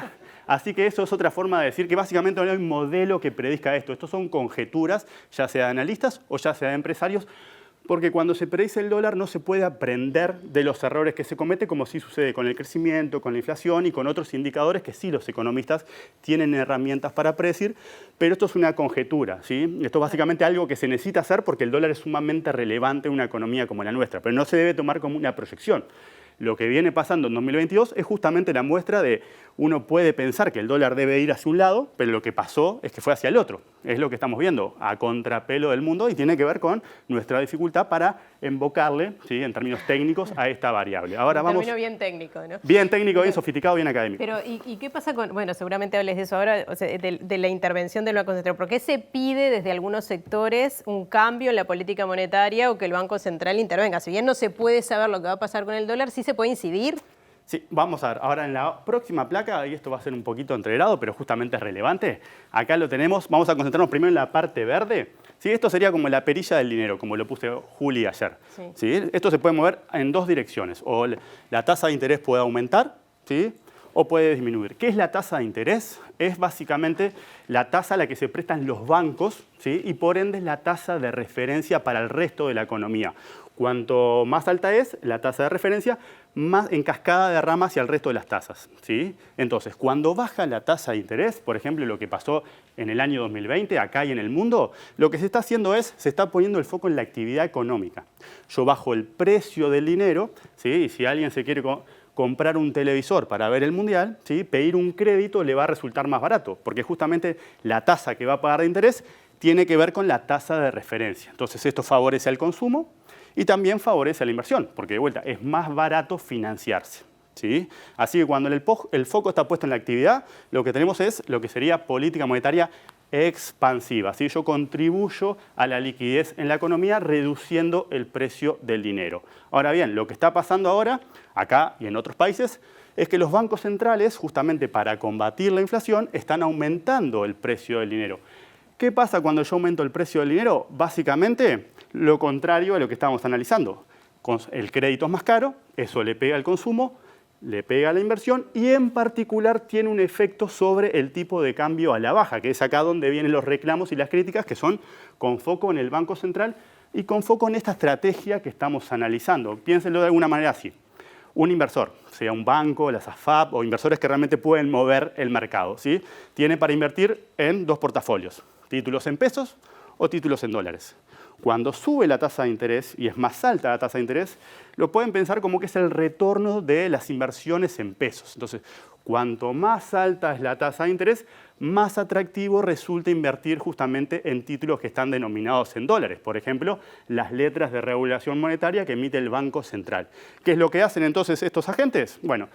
Así que eso es otra forma de decir que básicamente no hay un modelo que predizca esto. Estos son conjeturas, ya sea de analistas o ya sea de empresarios, porque cuando se predice el dólar no se puede aprender de los errores que se cometen, como sí sucede con el crecimiento, con la inflación y con otros indicadores que sí los economistas tienen herramientas para predecir, pero esto es una conjetura, ¿sí? Esto es básicamente algo que se necesita hacer porque el dólar es sumamente relevante en una economía como la nuestra, pero no se debe tomar como una proyección. Lo que viene pasando en 2022 es justamente la muestra de uno puede pensar que el dólar debe ir hacia un lado, pero lo que pasó es que fue hacia el otro. Es lo que estamos viendo a contrapelo del mundo y tiene que ver con nuestra dificultad para invocarle, ¿sí? En términos técnicos, a esta variable. Ahora vamos...
Término bien técnico, ¿no?
Bien técnico, bien sofisticado, bien académico.
Pero, ¿y qué pasa con...? Bueno, seguramente hables de eso ahora, o sea, de la intervención del Banco Central. ¿Por qué se pide desde algunos sectores un cambio en la política monetaria o que el Banco Central intervenga? Si bien no se puede saber lo que va a pasar con el dólar, ¿sí se puede incidir?
Sí, vamos a ver, ahora en la próxima placa, y esto va a ser un poquito entreverado, pero justamente es relevante, acá lo tenemos, vamos a concentrarnos primero en la parte verde. ¿Sí? Esto sería como la perilla del dinero, como lo puse Juli ayer. Sí. ¿Sí? Esto se puede mover en dos direcciones, o la tasa de interés puede aumentar, ¿sí? O puede disminuir. ¿Qué es la tasa de interés? Es básicamente la tasa a la que se prestan los bancos, ¿sí? Y por ende es la tasa de referencia para el resto de la economía. Cuanto más alta es la tasa de referencia, más en cascada derrama hacia el resto de las tasas, ¿sí? Entonces, cuando baja la tasa de interés, por ejemplo, lo que pasó en el año 2020, acá y en el mundo, lo que se está haciendo es, se está poniendo el foco en la actividad económica. Yo bajo el precio del dinero, ¿sí? Y si alguien se quiere comprar un televisor para ver el Mundial, ¿sí? Pedir un crédito le va a resultar más barato, porque justamente la tasa que va a pagar de interés tiene que ver con la tasa de referencia. Entonces, esto favorece al consumo y también favorece a la inversión, porque de vuelta es más barato financiarse, ¿sí? Así que cuando el foco está puesto en la actividad, lo que tenemos es lo que sería política monetaria expansiva, ¿sí? Yo contribuyo a la liquidez en la economía reduciendo el precio del dinero. Ahora bien, lo que está pasando ahora, acá y en otros países, es que los bancos centrales, justamente para combatir la inflación, están aumentando el precio del dinero. ¿Qué pasa cuando yo aumento el precio del dinero? Básicamente, lo contrario a lo que estamos analizando. El crédito es más caro, eso le pega al consumo, le pega a la inversión y en particular tiene un efecto sobre el tipo de cambio a la baja, que es acá donde vienen los reclamos y las críticas, que son con foco en el Banco Central y con foco en esta estrategia que estamos analizando. Piénsenlo de alguna manera así. Un inversor, sea un banco, la SAFAP o inversores que realmente pueden mover el mercado, ¿sí? Tiene para invertir en 2 portafolios, títulos en pesos o títulos en dólares. Cuando sube la tasa de interés y es más alta la tasa de interés, lo pueden pensar como que es el retorno de las inversiones en pesos. Entonces, cuanto más alta es la tasa de interés, más atractivo resulta invertir justamente en títulos que están denominados en dólares. Por ejemplo, las letras de regulación monetaria que emite el Banco Central. ¿Qué es lo que hacen entonces estos agentes? Bueno,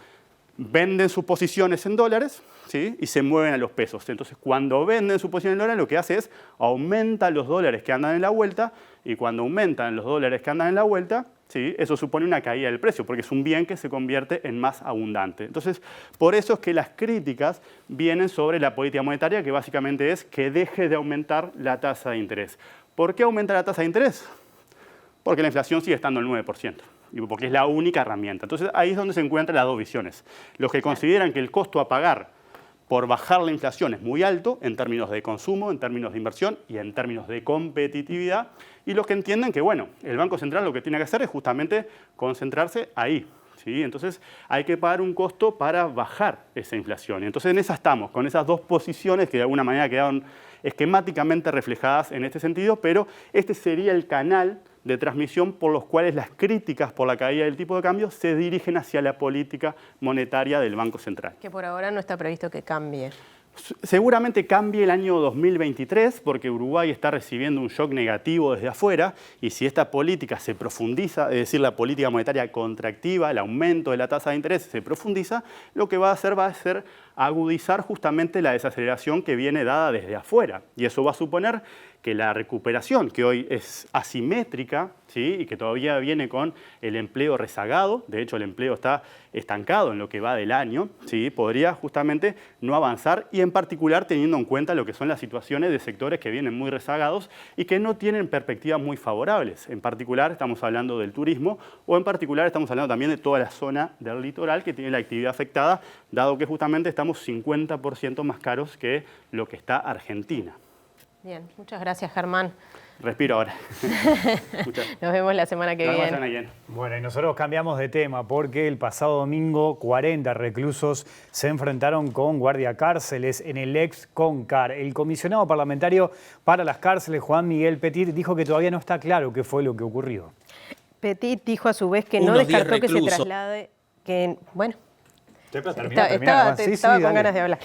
venden sus posiciones en dólares, ¿sí? Y se mueven a los pesos. Entonces, cuando venden su posición en dólares, lo que hace es aumenta los dólares que andan en la vuelta, y cuando aumentan los dólares que andan en la vuelta, ¿sí? Eso supone una caída del precio, porque es un bien que se convierte en más abundante. Entonces, por eso es que las críticas vienen sobre la política monetaria, que básicamente es que deje de aumentar la tasa de interés. ¿Por qué aumenta la tasa de interés? Porque la inflación sigue estando al 9%. Y porque es la única herramienta. Entonces, ahí es donde se encuentran las dos visiones. Los que consideran que el costo a pagar por bajar la inflación es muy alto en términos de consumo, en términos de inversión y en términos de competitividad. Y los que entienden que, bueno, el Banco Central lo que tiene que hacer es justamente concentrarse ahí, ¿sí? Entonces, hay que pagar un costo para bajar esa inflación. Y entonces, en esa estamos, con esas dos posiciones que de alguna manera quedaron esquemáticamente reflejadas en este sentido, pero este sería el canal de transmisión por los cuales las críticas por la caída del tipo de cambio se dirigen hacia la política monetaria del Banco Central.
Que por ahora no está previsto que cambie.
Seguramente cambie el año 2023 porque Uruguay está recibiendo un shock negativo desde afuera y si esta política se profundiza, es decir, la política monetaria contractiva, el aumento de la tasa de interés se profundiza, lo que va a ser agudizar justamente la desaceleración que viene dada desde afuera. Y eso va a suponer que la recuperación, que hoy es asimétrica, ¿sí? Y que todavía viene con el empleo rezagado, de hecho el empleo está estancado en lo que va del año, ¿sí? Podría justamente no avanzar y en particular teniendo en cuenta lo que son las situaciones de sectores que vienen muy rezagados y que no tienen perspectivas muy favorables. En particular estamos hablando del turismo o en particular estamos hablando también de toda la zona del litoral que tiene la actividad afectada, dado que justamente estamos 50% más caros que lo que está Argentina.
Bien, muchas gracias, Germán.
Respiro ahora.
Nos vemos la semana que viene.
Bueno, y nosotros cambiamos de tema porque el pasado domingo 40 reclusos se enfrentaron con guardiacárceles en el ex CONCAR. El comisionado parlamentario para las cárceles, Juan Miguel Petit, dijo que todavía no está claro qué fue lo que ocurrió.
Petit dijo a su vez que no descartó que se traslade... Estaba con ganas de hablar.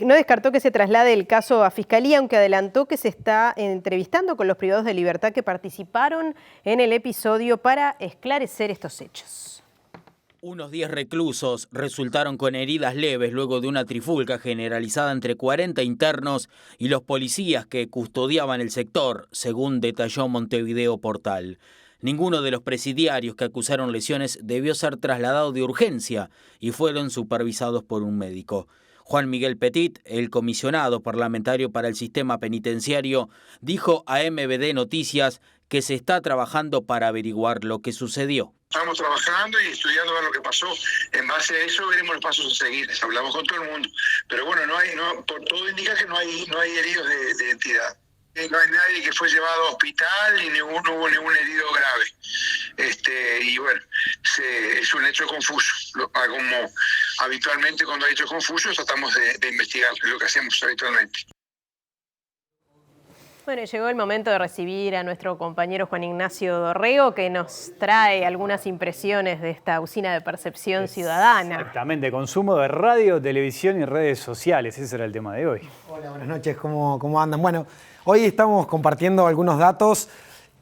No descartó que se traslade el caso a Fiscalía, aunque adelantó que se está entrevistando con los privados de libertad que participaron en el episodio para esclarecer estos hechos.
Unos 10 reclusos resultaron con heridas leves luego de una trifulca generalizada entre 40 internos y los policías que custodiaban el sector, según detalló Montevideo Portal. Ninguno de los presidiarios que acusaron lesiones debió ser trasladado de urgencia y fueron supervisados por un médico. Juan Miguel Petit, el comisionado parlamentario para el sistema penitenciario, dijo a MBD Noticias que se está trabajando para averiguar lo que sucedió.
Estamos trabajando y estudiando a ver lo que pasó. En base a eso veremos los pasos a seguir. Hablamos con todo el mundo. Pero bueno, por todo indica que no hay heridos de identidad. No hay nadie que fue llevado a hospital y no hubo ningún herido grave. Y bueno, es un hecho confuso. Como habitualmente cuando hay hechos confusos tratamos de investigar, lo que hacemos habitualmente.
Bueno, llegó el momento de recibir a nuestro compañero Juan Ignacio Dorrego, que nos trae algunas impresiones de esta usina de percepción ciudadana.
Exactamente, consumo de radio, televisión y redes sociales. Ese era el tema de hoy.
Hola, buenas noches, ¿cómo andan? Bueno, hoy estamos compartiendo algunos datos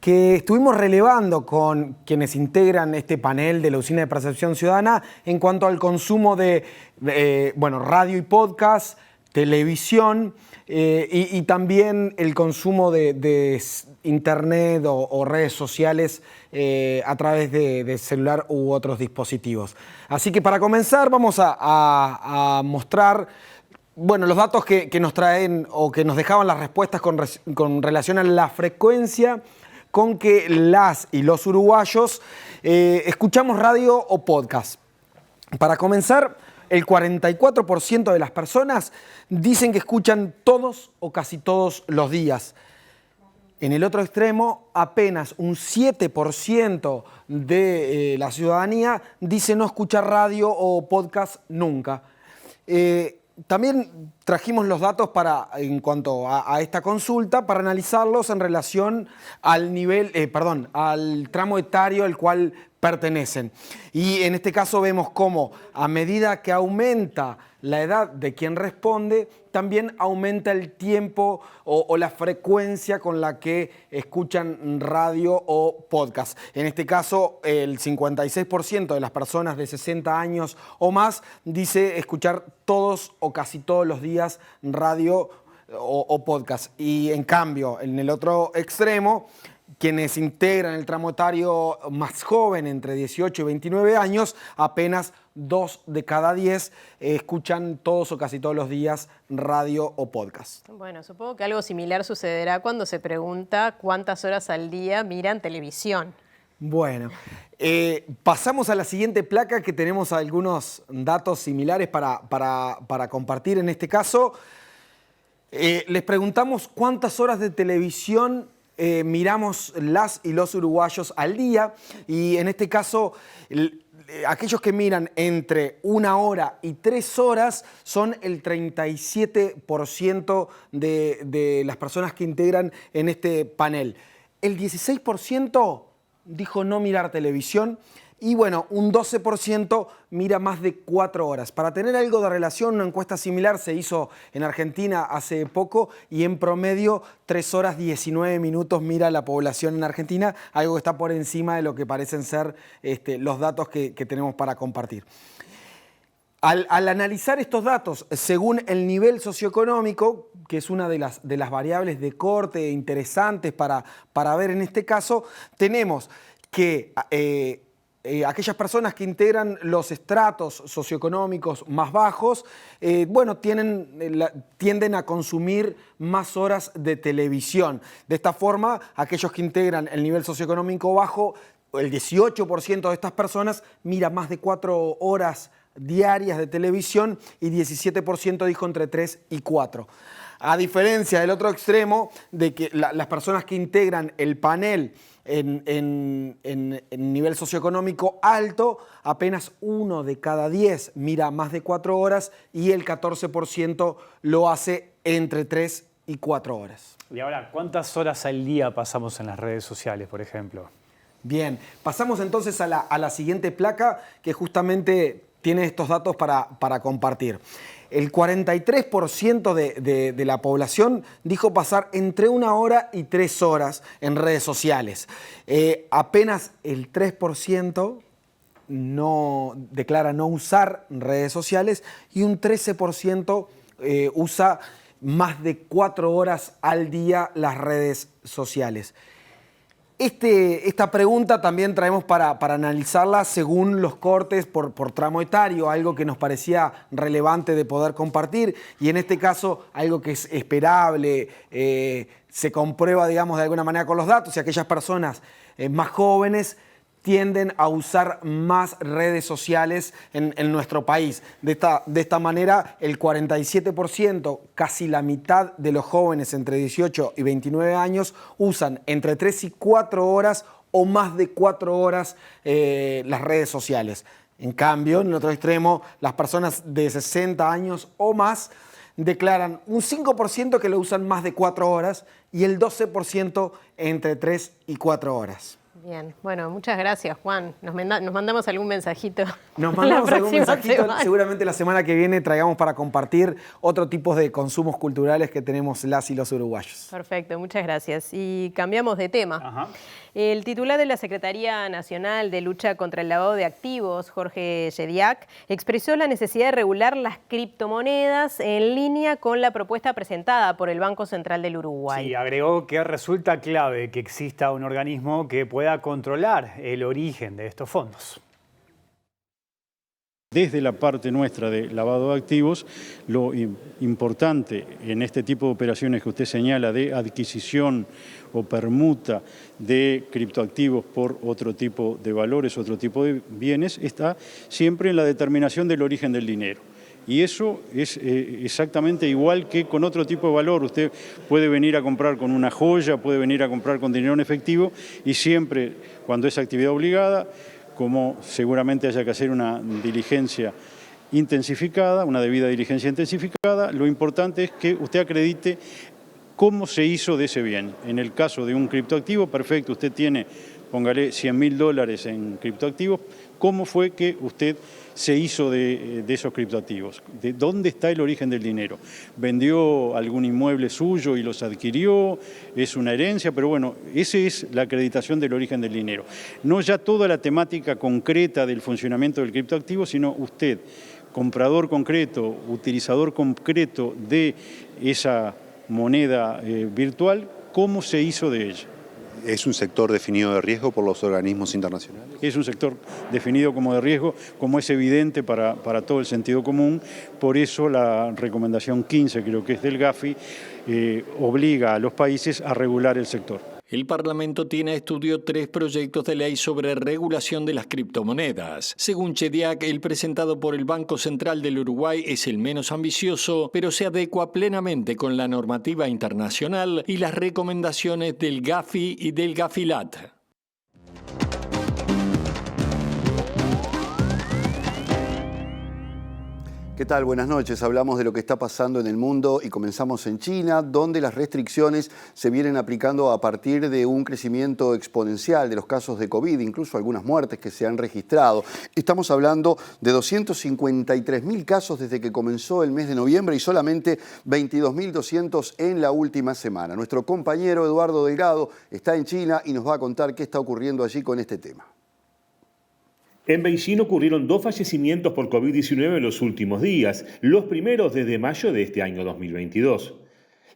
que estuvimos relevando con quienes integran este panel de la usina de percepción ciudadana en cuanto al consumo de radio y podcast, televisión y también el consumo de internet o redes sociales a través de celular u otros dispositivos. Así que para comenzar vamos a mostrar los datos que nos traen o que nos dejaban las respuestas con relación a la frecuencia con que las y los uruguayos escuchamos radio o podcast. Para comenzar, el 44% de las personas dicen que escuchan todos o casi todos los días. En el otro extremo, apenas un 7% de la ciudadanía dice no escuchar radio o podcast nunca. También trajimos los datos en cuanto a esta consulta para analizarlos en relación al al tramo etario al cual pertenecen. Y en este caso vemos cómo a medida que aumenta la edad de quien responde, también aumenta el tiempo o la frecuencia con la que escuchan radio o podcast. En este caso, el 56% de las personas de 60 años o más dice escuchar todos o casi todos los días radio o podcast. Y en cambio, en el otro extremo, quienes integran el tramo etario más joven, entre 18 y 29 años, apenas 2 de cada 10 escuchan todos o casi todos los días radio o podcast.
Bueno, supongo que algo similar sucederá cuando se pregunta cuántas horas al día miran televisión.
Bueno, pasamos a la siguiente placa, que tenemos algunos datos similares para compartir en este caso. Les preguntamos cuántas horas de televisión miramos las y los uruguayos al día, y en este caso aquellos que miran entre 1 hora y 3 horas son el 37% de las personas que integran en este panel. El 16% dijo no mirar televisión, y bueno, un 12% mira más de 4 horas. Para tener algo de relación, una encuesta similar se hizo en Argentina hace poco, y en promedio 3 horas 19 minutos mira la población en Argentina, algo que está por encima de lo que parecen ser los datos que tenemos para compartir. Al analizar estos datos según el nivel socioeconómico, que es una de las variables de corte interesantes para ver en este caso, tenemos que aquellas personas que integran los estratos socioeconómicos más bajos, tienden a consumir más horas de televisión. De esta forma, aquellos que integran el nivel socioeconómico bajo, el 18% de estas personas mira más de 4 horas diarias de televisión, y 17% dijo entre 3 y 4. A diferencia del otro extremo, de que las personas que integran el panel en nivel socioeconómico alto, apenas 1 de cada 10 mira más de 4 horas, y el 14% lo hace entre 3 y 4 horas.
Y ahora, ¿cuántas horas al día pasamos en las redes sociales, por ejemplo?
Bien, pasamos entonces a la siguiente placa, que justamente tiene estos datos para compartir. El 43% de la población dijo pasar entre 1 hora y 3 horas en redes sociales. Apenas el 3% declara no usar redes sociales, y un 13% usa más de 4 horas al día las redes sociales. Esta pregunta también traemos para analizarla según los cortes por tramo etario, algo que nos parecía relevante de poder compartir, y en este caso algo que es esperable, se comprueba, digamos, de alguna manera con los datos, y aquellas personas más jóvenes tienden a usar más redes sociales en nuestro país. De esta manera, el 47%, casi la mitad de los jóvenes entre 18 y 29 años, usan entre 3 y 4 horas o más de 4 horas las redes sociales. En cambio, en el otro extremo, las personas de 60 años o más declaran un 5% que lo usan más de 4 horas, y el 12% entre 3 y 4 horas.
Bien, bueno, muchas gracias, Juan. Nos mandamos algún mensajito.
Nos mandamos algún mensajito. Seguramente la semana que viene traigamos para compartir otro tipo de consumos culturales que tenemos las y los uruguayos.
Perfecto, muchas gracias. Y cambiamos de tema. Ajá. El titular de la Secretaría Nacional de Lucha contra el Lavado de Activos, Jorge Yediak, expresó la necesidad de regular las criptomonedas en línea con la propuesta presentada por el Banco Central del Uruguay.
Sí, agregó que resulta clave que exista un organismo que pueda controlar el origen de estos fondos.
Desde la parte nuestra de lavado de activos, lo importante en este tipo de operaciones que usted señala de adquisición o permuta de criptoactivos por otro tipo de valores, otro tipo de bienes, está siempre en la determinación del origen del dinero. Y eso es exactamente igual que con otro tipo de valor. Usted puede venir a comprar con una joya, puede venir a comprar con dinero en efectivo y siempre, cuando es actividad obligada, como seguramente haya que hacer una diligencia intensificada, una debida diligencia intensificada, lo importante es que usted acredite cómo se hizo de ese bien. En el caso de un criptoactivo, perfecto, usted tiene, póngale $100.000 en criptoactivos, ¿cómo fue que usted se hizo de esos criptoactivos? ¿De dónde está el origen del dinero? ¿Vendió algún inmueble suyo y los adquirió? ¿Es una herencia? Pero bueno, esa es la acreditación del origen del dinero. No ya toda la temática concreta del funcionamiento del criptoactivo, sino usted, comprador concreto, utilizador concreto de esa moneda virtual, ¿cómo se hizo de ella?
¿Es un sector definido de riesgo por los organismos internacionales?
Es un sector definido como de riesgo, como es evidente para todo el sentido común. Por eso la recomendación 15, creo que es del Gafi, obliga a los países a regular el sector.
El Parlamento tiene a estudio 3 proyectos de ley sobre regulación de las criptomonedas. Según Chediak, el presentado por el Banco Central del Uruguay es el menos ambicioso, pero se adecua plenamente con la normativa internacional y las recomendaciones del Gafi y del Gafilat.
¿Qué tal? Buenas noches. Hablamos de lo que está pasando en el mundo y comenzamos en China, donde las restricciones se vienen aplicando a partir de un crecimiento exponencial de los casos de COVID, incluso algunas muertes que se han registrado. Estamos hablando de 253.000 casos desde que comenzó el mes de noviembre y solamente 22.200 en la última semana. Nuestro compañero Eduardo Delgado está en China y nos va a contar qué está ocurriendo allí con este tema.
En Beijing ocurrieron 2 fallecimientos por COVID-19 en los últimos días, los primeros desde mayo de este año 2022.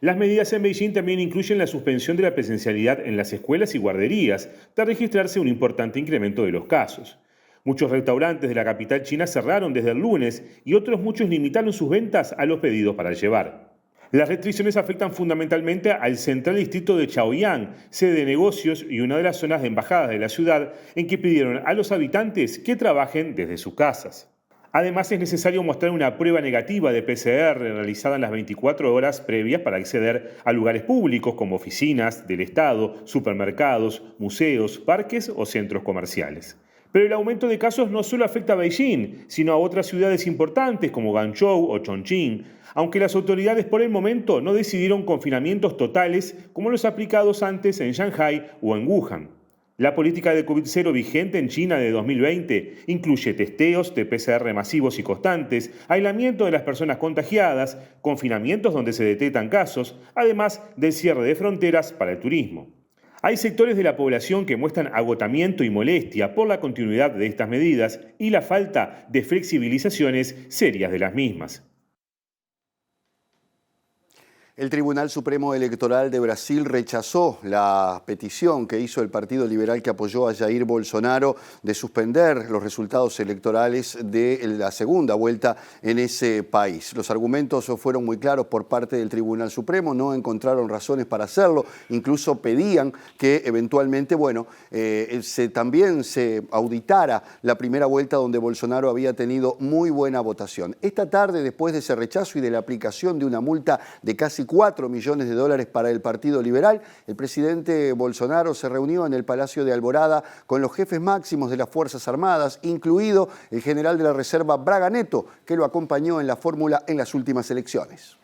Las medidas en Beijing también incluyen la suspensión de la presencialidad en las escuelas y guarderías, tras registrarse un importante incremento de los casos. Muchos restaurantes de la capital china cerraron desde el lunes y otros muchos limitaron sus ventas a los pedidos para llevar. Las restricciones afectan fundamentalmente al central distrito de Chaoyang, sede de negocios y una de las zonas de embajadas de la ciudad, en que pidieron a los habitantes que trabajen desde sus casas. Además, es necesario mostrar una prueba negativa de PCR realizada en las 24 horas previas para acceder a lugares públicos como oficinas del Estado, supermercados, museos, parques o centros comerciales. Pero el aumento de casos no solo afecta a Beijing, sino a otras ciudades importantes como Guangzhou o Chongqing, aunque las autoridades por el momento no decidieron confinamientos totales como los aplicados antes en Shanghái o en Wuhan. La política de COVID-0 vigente en China de 2020 incluye testeos de PCR masivos y constantes, aislamiento de las personas contagiadas, confinamientos donde se detectan casos, además del cierre de fronteras para el turismo. Hay sectores de la población que muestran agotamiento y molestia por la continuidad de estas medidas y la falta de flexibilizaciones serias de las mismas.
El Tribunal Supremo Electoral de Brasil rechazó la petición que hizo el Partido Liberal que apoyó a Jair Bolsonaro de suspender los resultados electorales de la segunda vuelta en ese país. Los argumentos fueron muy claros por parte del Tribunal Supremo, no encontraron razones para hacerlo, incluso pedían que eventualmente, también se auditara la primera vuelta donde Bolsonaro había tenido muy buena votación. Esta tarde, después de ese rechazo y de la aplicación de una multa de casi $4 millones para el Partido Liberal, el presidente Bolsonaro se reunió en el Palacio de Alvorada con los jefes máximos de las Fuerzas Armadas, incluido el general de la Reserva Braga Neto, que lo acompañó en la fórmula en las últimas elecciones.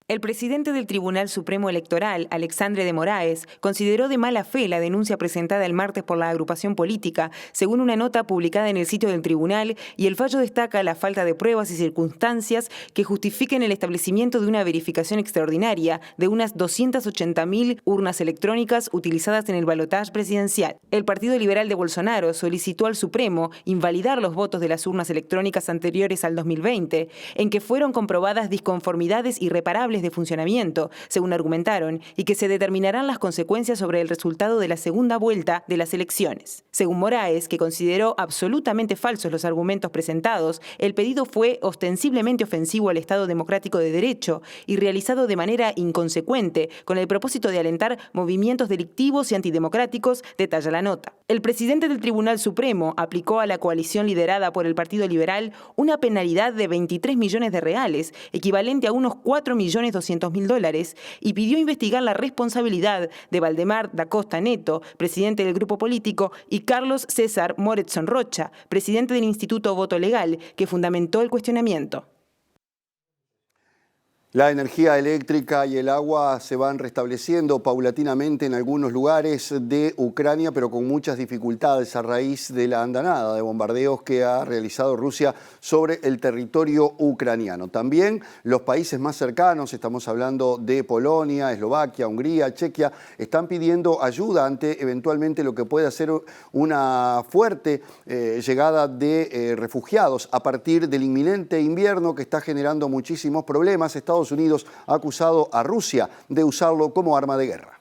El presidente del Tribunal Supremo Electoral, Alexandre de Moraes, consideró de mala fe la denuncia presentada el martes por la agrupación política, según una nota publicada en el sitio del tribunal, y el fallo destaca la falta de pruebas y circunstancias que justifiquen el establecimiento de una verificación extraordinaria de unas 280.000 urnas electrónicas utilizadas en el balotaje presidencial. El Partido Liberal de Bolsonaro solicitó al Supremo invalidar los votos de las urnas electrónicas anteriores al 2020, en que fueron comprobadas disconformidades irreparables probables de funcionamiento, según argumentaron, y que se determinarán las consecuencias sobre el resultado de la segunda vuelta de las elecciones. Según Moraes, que consideró absolutamente falsos los argumentos presentados, el pedido fue ostensiblemente ofensivo al Estado democrático de derecho y realizado de manera inconsecuente, con el propósito de alentar movimientos delictivos y antidemocráticos, detalla la nota. El presidente del Tribunal Supremo aplicó a la coalición liderada por el Partido Liberal una penalidad de 23 millones de reales, equivalente a unos $4.200.000, y pidió investigar la responsabilidad de Valdemar da Costa Neto, presidente del grupo político, y Carlos César Moretson Rocha, presidente del Instituto Voto Legal, que fundamentó el cuestionamiento.
La energía eléctrica y el agua se van restableciendo paulatinamente en algunos lugares de Ucrania, pero con muchas dificultades a raíz de la andanada de bombardeos que ha realizado Rusia sobre el territorio ucraniano. También los países más cercanos, estamos hablando de Polonia, Eslovaquia, Hungría, Chequia, están pidiendo ayuda ante eventualmente lo que puede ser una fuerte llegada de refugiados a partir del inminente invierno que está generando muchísimos problemas. Estados Unidos ha acusado a Rusia de usarlo como arma de guerra.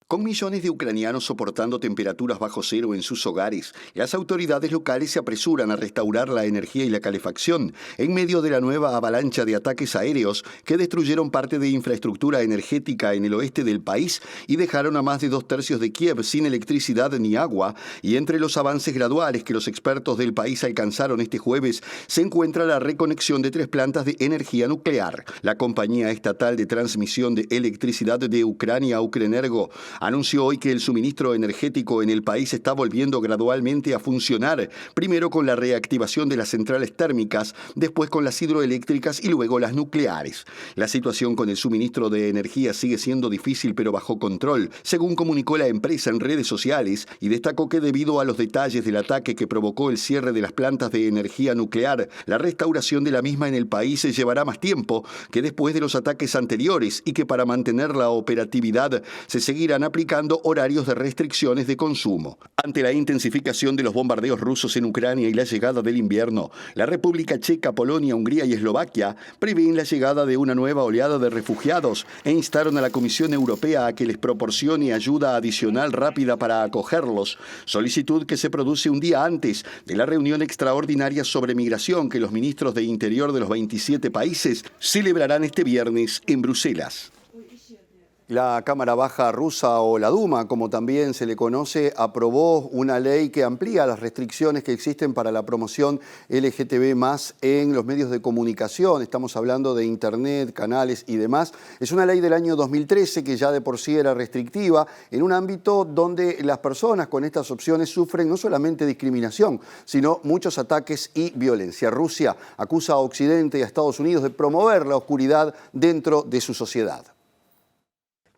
Con millones de ucranianos soportando temperaturas bajo cero en sus hogares, las autoridades locales se apresuran a restaurar la energía y la calefacción en medio de la nueva avalancha de ataques aéreos que destruyeron parte de infraestructura energética en el oeste del país y dejaron a más de 2/3 de Kiev sin electricidad ni agua. Y entre los avances graduales que los expertos del país alcanzaron este jueves se encuentra la reconexión de 3 plantas de energía nuclear. La compañía estatal de transmisión de electricidad de Ucrania, Ukrenergo, anunció hoy que el suministro energético en el país está volviendo gradualmente a funcionar, primero con la reactivación de las centrales térmicas, después con las hidroeléctricas y luego las nucleares. La situación con el suministro de energía sigue siendo difícil pero bajo control, según comunicó la empresa en redes sociales, y destacó que debido a los detalles del ataque que provocó el cierre de las plantas de energía nuclear, la restauración de la misma en el país llevará más tiempo que después de los ataques anteriores y que para mantener la operatividad se seguirán aplicando horarios de restricciones de consumo. Ante la intensificación de los bombardeos rusos en Ucrania y la llegada del invierno, la República Checa, Polonia, Hungría y Eslovaquia prevén la llegada de una nueva oleada de refugiados e instaron a la Comisión Europea a que les proporcione ayuda adicional rápida para acogerlos, solicitud que se produce un día antes de la reunión extraordinaria sobre migración que los ministros de Interior de los 27 países celebrarán este viernes en Bruselas.
La Cámara Baja rusa, o la Duma, como también se le conoce, aprobó una ley que amplía las restricciones que existen para la promoción LGTB+ en los medios de comunicación. Estamos hablando de internet, canales y demás. Es una ley del año 2013 que ya de por sí era restrictiva en un ámbito donde las personas con estas opciones sufren no solamente discriminación, sino muchos ataques y violencia. Rusia acusa a Occidente y a Estados Unidos de promover la oscuridad dentro de su sociedad.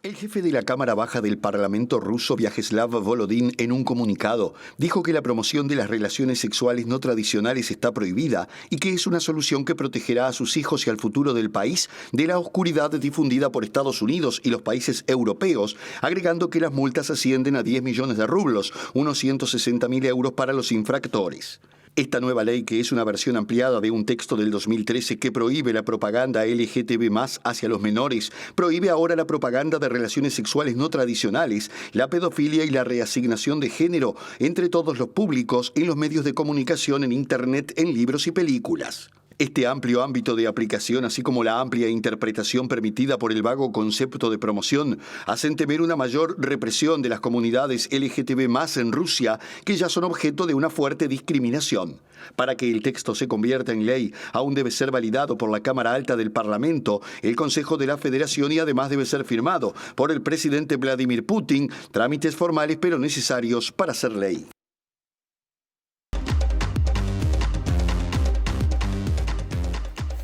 El jefe de la Cámara Baja del Parlamento ruso, Vyacheslav Volodin, en un comunicado, dijo que la promoción de las relaciones sexuales no tradicionales está prohibida y que es una solución que protegerá a sus hijos y al futuro del país de la oscuridad difundida por Estados Unidos y los países europeos, agregando que las multas ascienden a 10 millones de rublos, unos 160.000 euros para los infractores. Esta nueva ley, que es una versión ampliada de un texto del 2013 que prohíbe la propaganda LGTB+ hacia los menores, prohíbe ahora la propaganda de relaciones sexuales no tradicionales, la pedofilia y la reasignación de género entre todos los públicos en los medios de comunicación, en Internet, en libros y películas. Este amplio ámbito de aplicación, así como la amplia interpretación permitida por el vago concepto de promoción, hacen temer una mayor represión de las comunidades LGTB+ en Rusia, que ya son objeto de una fuerte discriminación. Para que el texto se convierta en ley, aún debe ser validado por la Cámara Alta del Parlamento, el Consejo de la Federación y además debe ser firmado por el presidente Vladimir Putin, trámites formales pero necesarios para ser ley.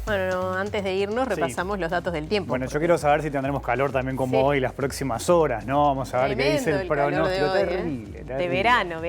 Bueno, antes de irnos repasamos los datos del tiempo.
Bueno, yo quiero saber si tendremos calor también como hoy las próximas horas, ¿no? Vamos a ver qué dice el pronóstico.
de verano.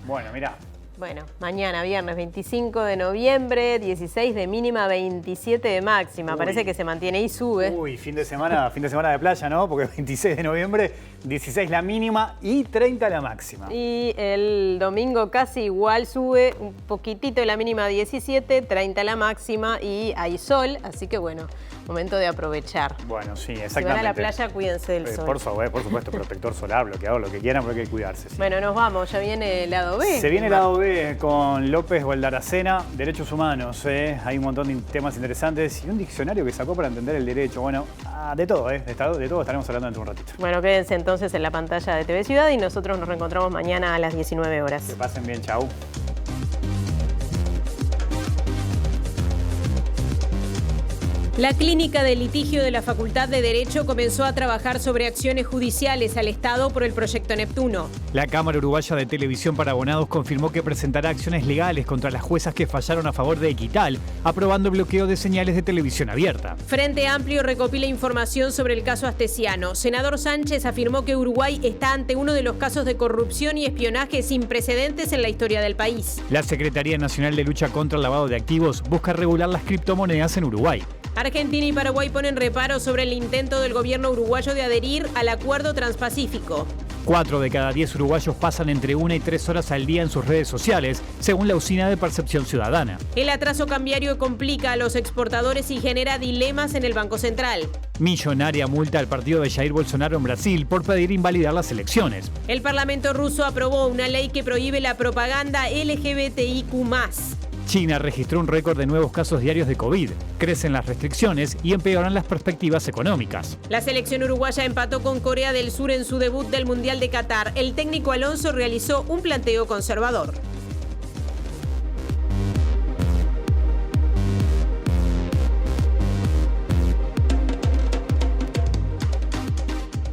Bueno, mirá.
Bueno, mañana, viernes 25 de noviembre, 16 de mínima, 27 de máxima.
Uy.
Parece que se mantiene y sube.
Uy, fin de semana de playa, ¿no? Porque 26 de noviembre, 16 la mínima y 30 la máxima.
Y el domingo casi igual, sube un poquitito la mínima 17, 30 la máxima y hay sol, así que bueno, momento de aprovechar.
Bueno, sí, exactamente.
Si van a la playa, cuídense del sol.
Por supuesto, protector solar, bloqueador, lo que quieran, pero hay que cuidarse. Sí.
Bueno, nos vamos, ya viene el lado B.
Se viene el lado B con López Gualdaracena, derechos humanos. Hay un montón de temas interesantes y un diccionario que sacó para entender el derecho. Bueno, de todo, de todo estaremos hablando dentro de un ratito.
Bueno, quédense entonces en la pantalla de TV Ciudad y nosotros nos reencontramos mañana a las 19 horas.
Que pasen bien, chau.
La Clínica de Litigio de la Facultad de Derecho comenzó a trabajar sobre acciones judiciales al Estado por el proyecto Neptuno.
La Cámara Uruguaya de Televisión para Abonados confirmó que presentará acciones legales contra las juezas que fallaron a favor de Equital, aprobando bloqueo de señales de televisión abierta.
Frente Amplio recopila información sobre el caso Astesiano. Senador Sánchez afirmó que Uruguay está ante uno de los casos de corrupción y espionaje sin precedentes en la historia del país.
La Secretaría Nacional de Lucha contra el Lavado de Activos busca regular las criptomonedas en Uruguay.
Argentina y Paraguay ponen reparo sobre el intento del gobierno uruguayo de adherir al Acuerdo Transpacífico.
4 de cada 10 uruguayos pasan entre 1 y 3 horas al día en sus redes sociales, según la Usina de Percepción Ciudadana.
El atraso cambiario complica a los exportadores y genera dilemas en el Banco Central.
Millonaria multa al partido de Jair Bolsonaro en Brasil por pedir invalidar las elecciones.
El Parlamento ruso aprobó una ley que prohíbe la propaganda LGBTIQ+.
China registró un récord de nuevos casos diarios de COVID. Crecen las restricciones y empeoran las perspectivas económicas.
La selección uruguaya empató con Corea del Sur en su debut del Mundial de Qatar. El técnico Alonso realizó un planteo conservador.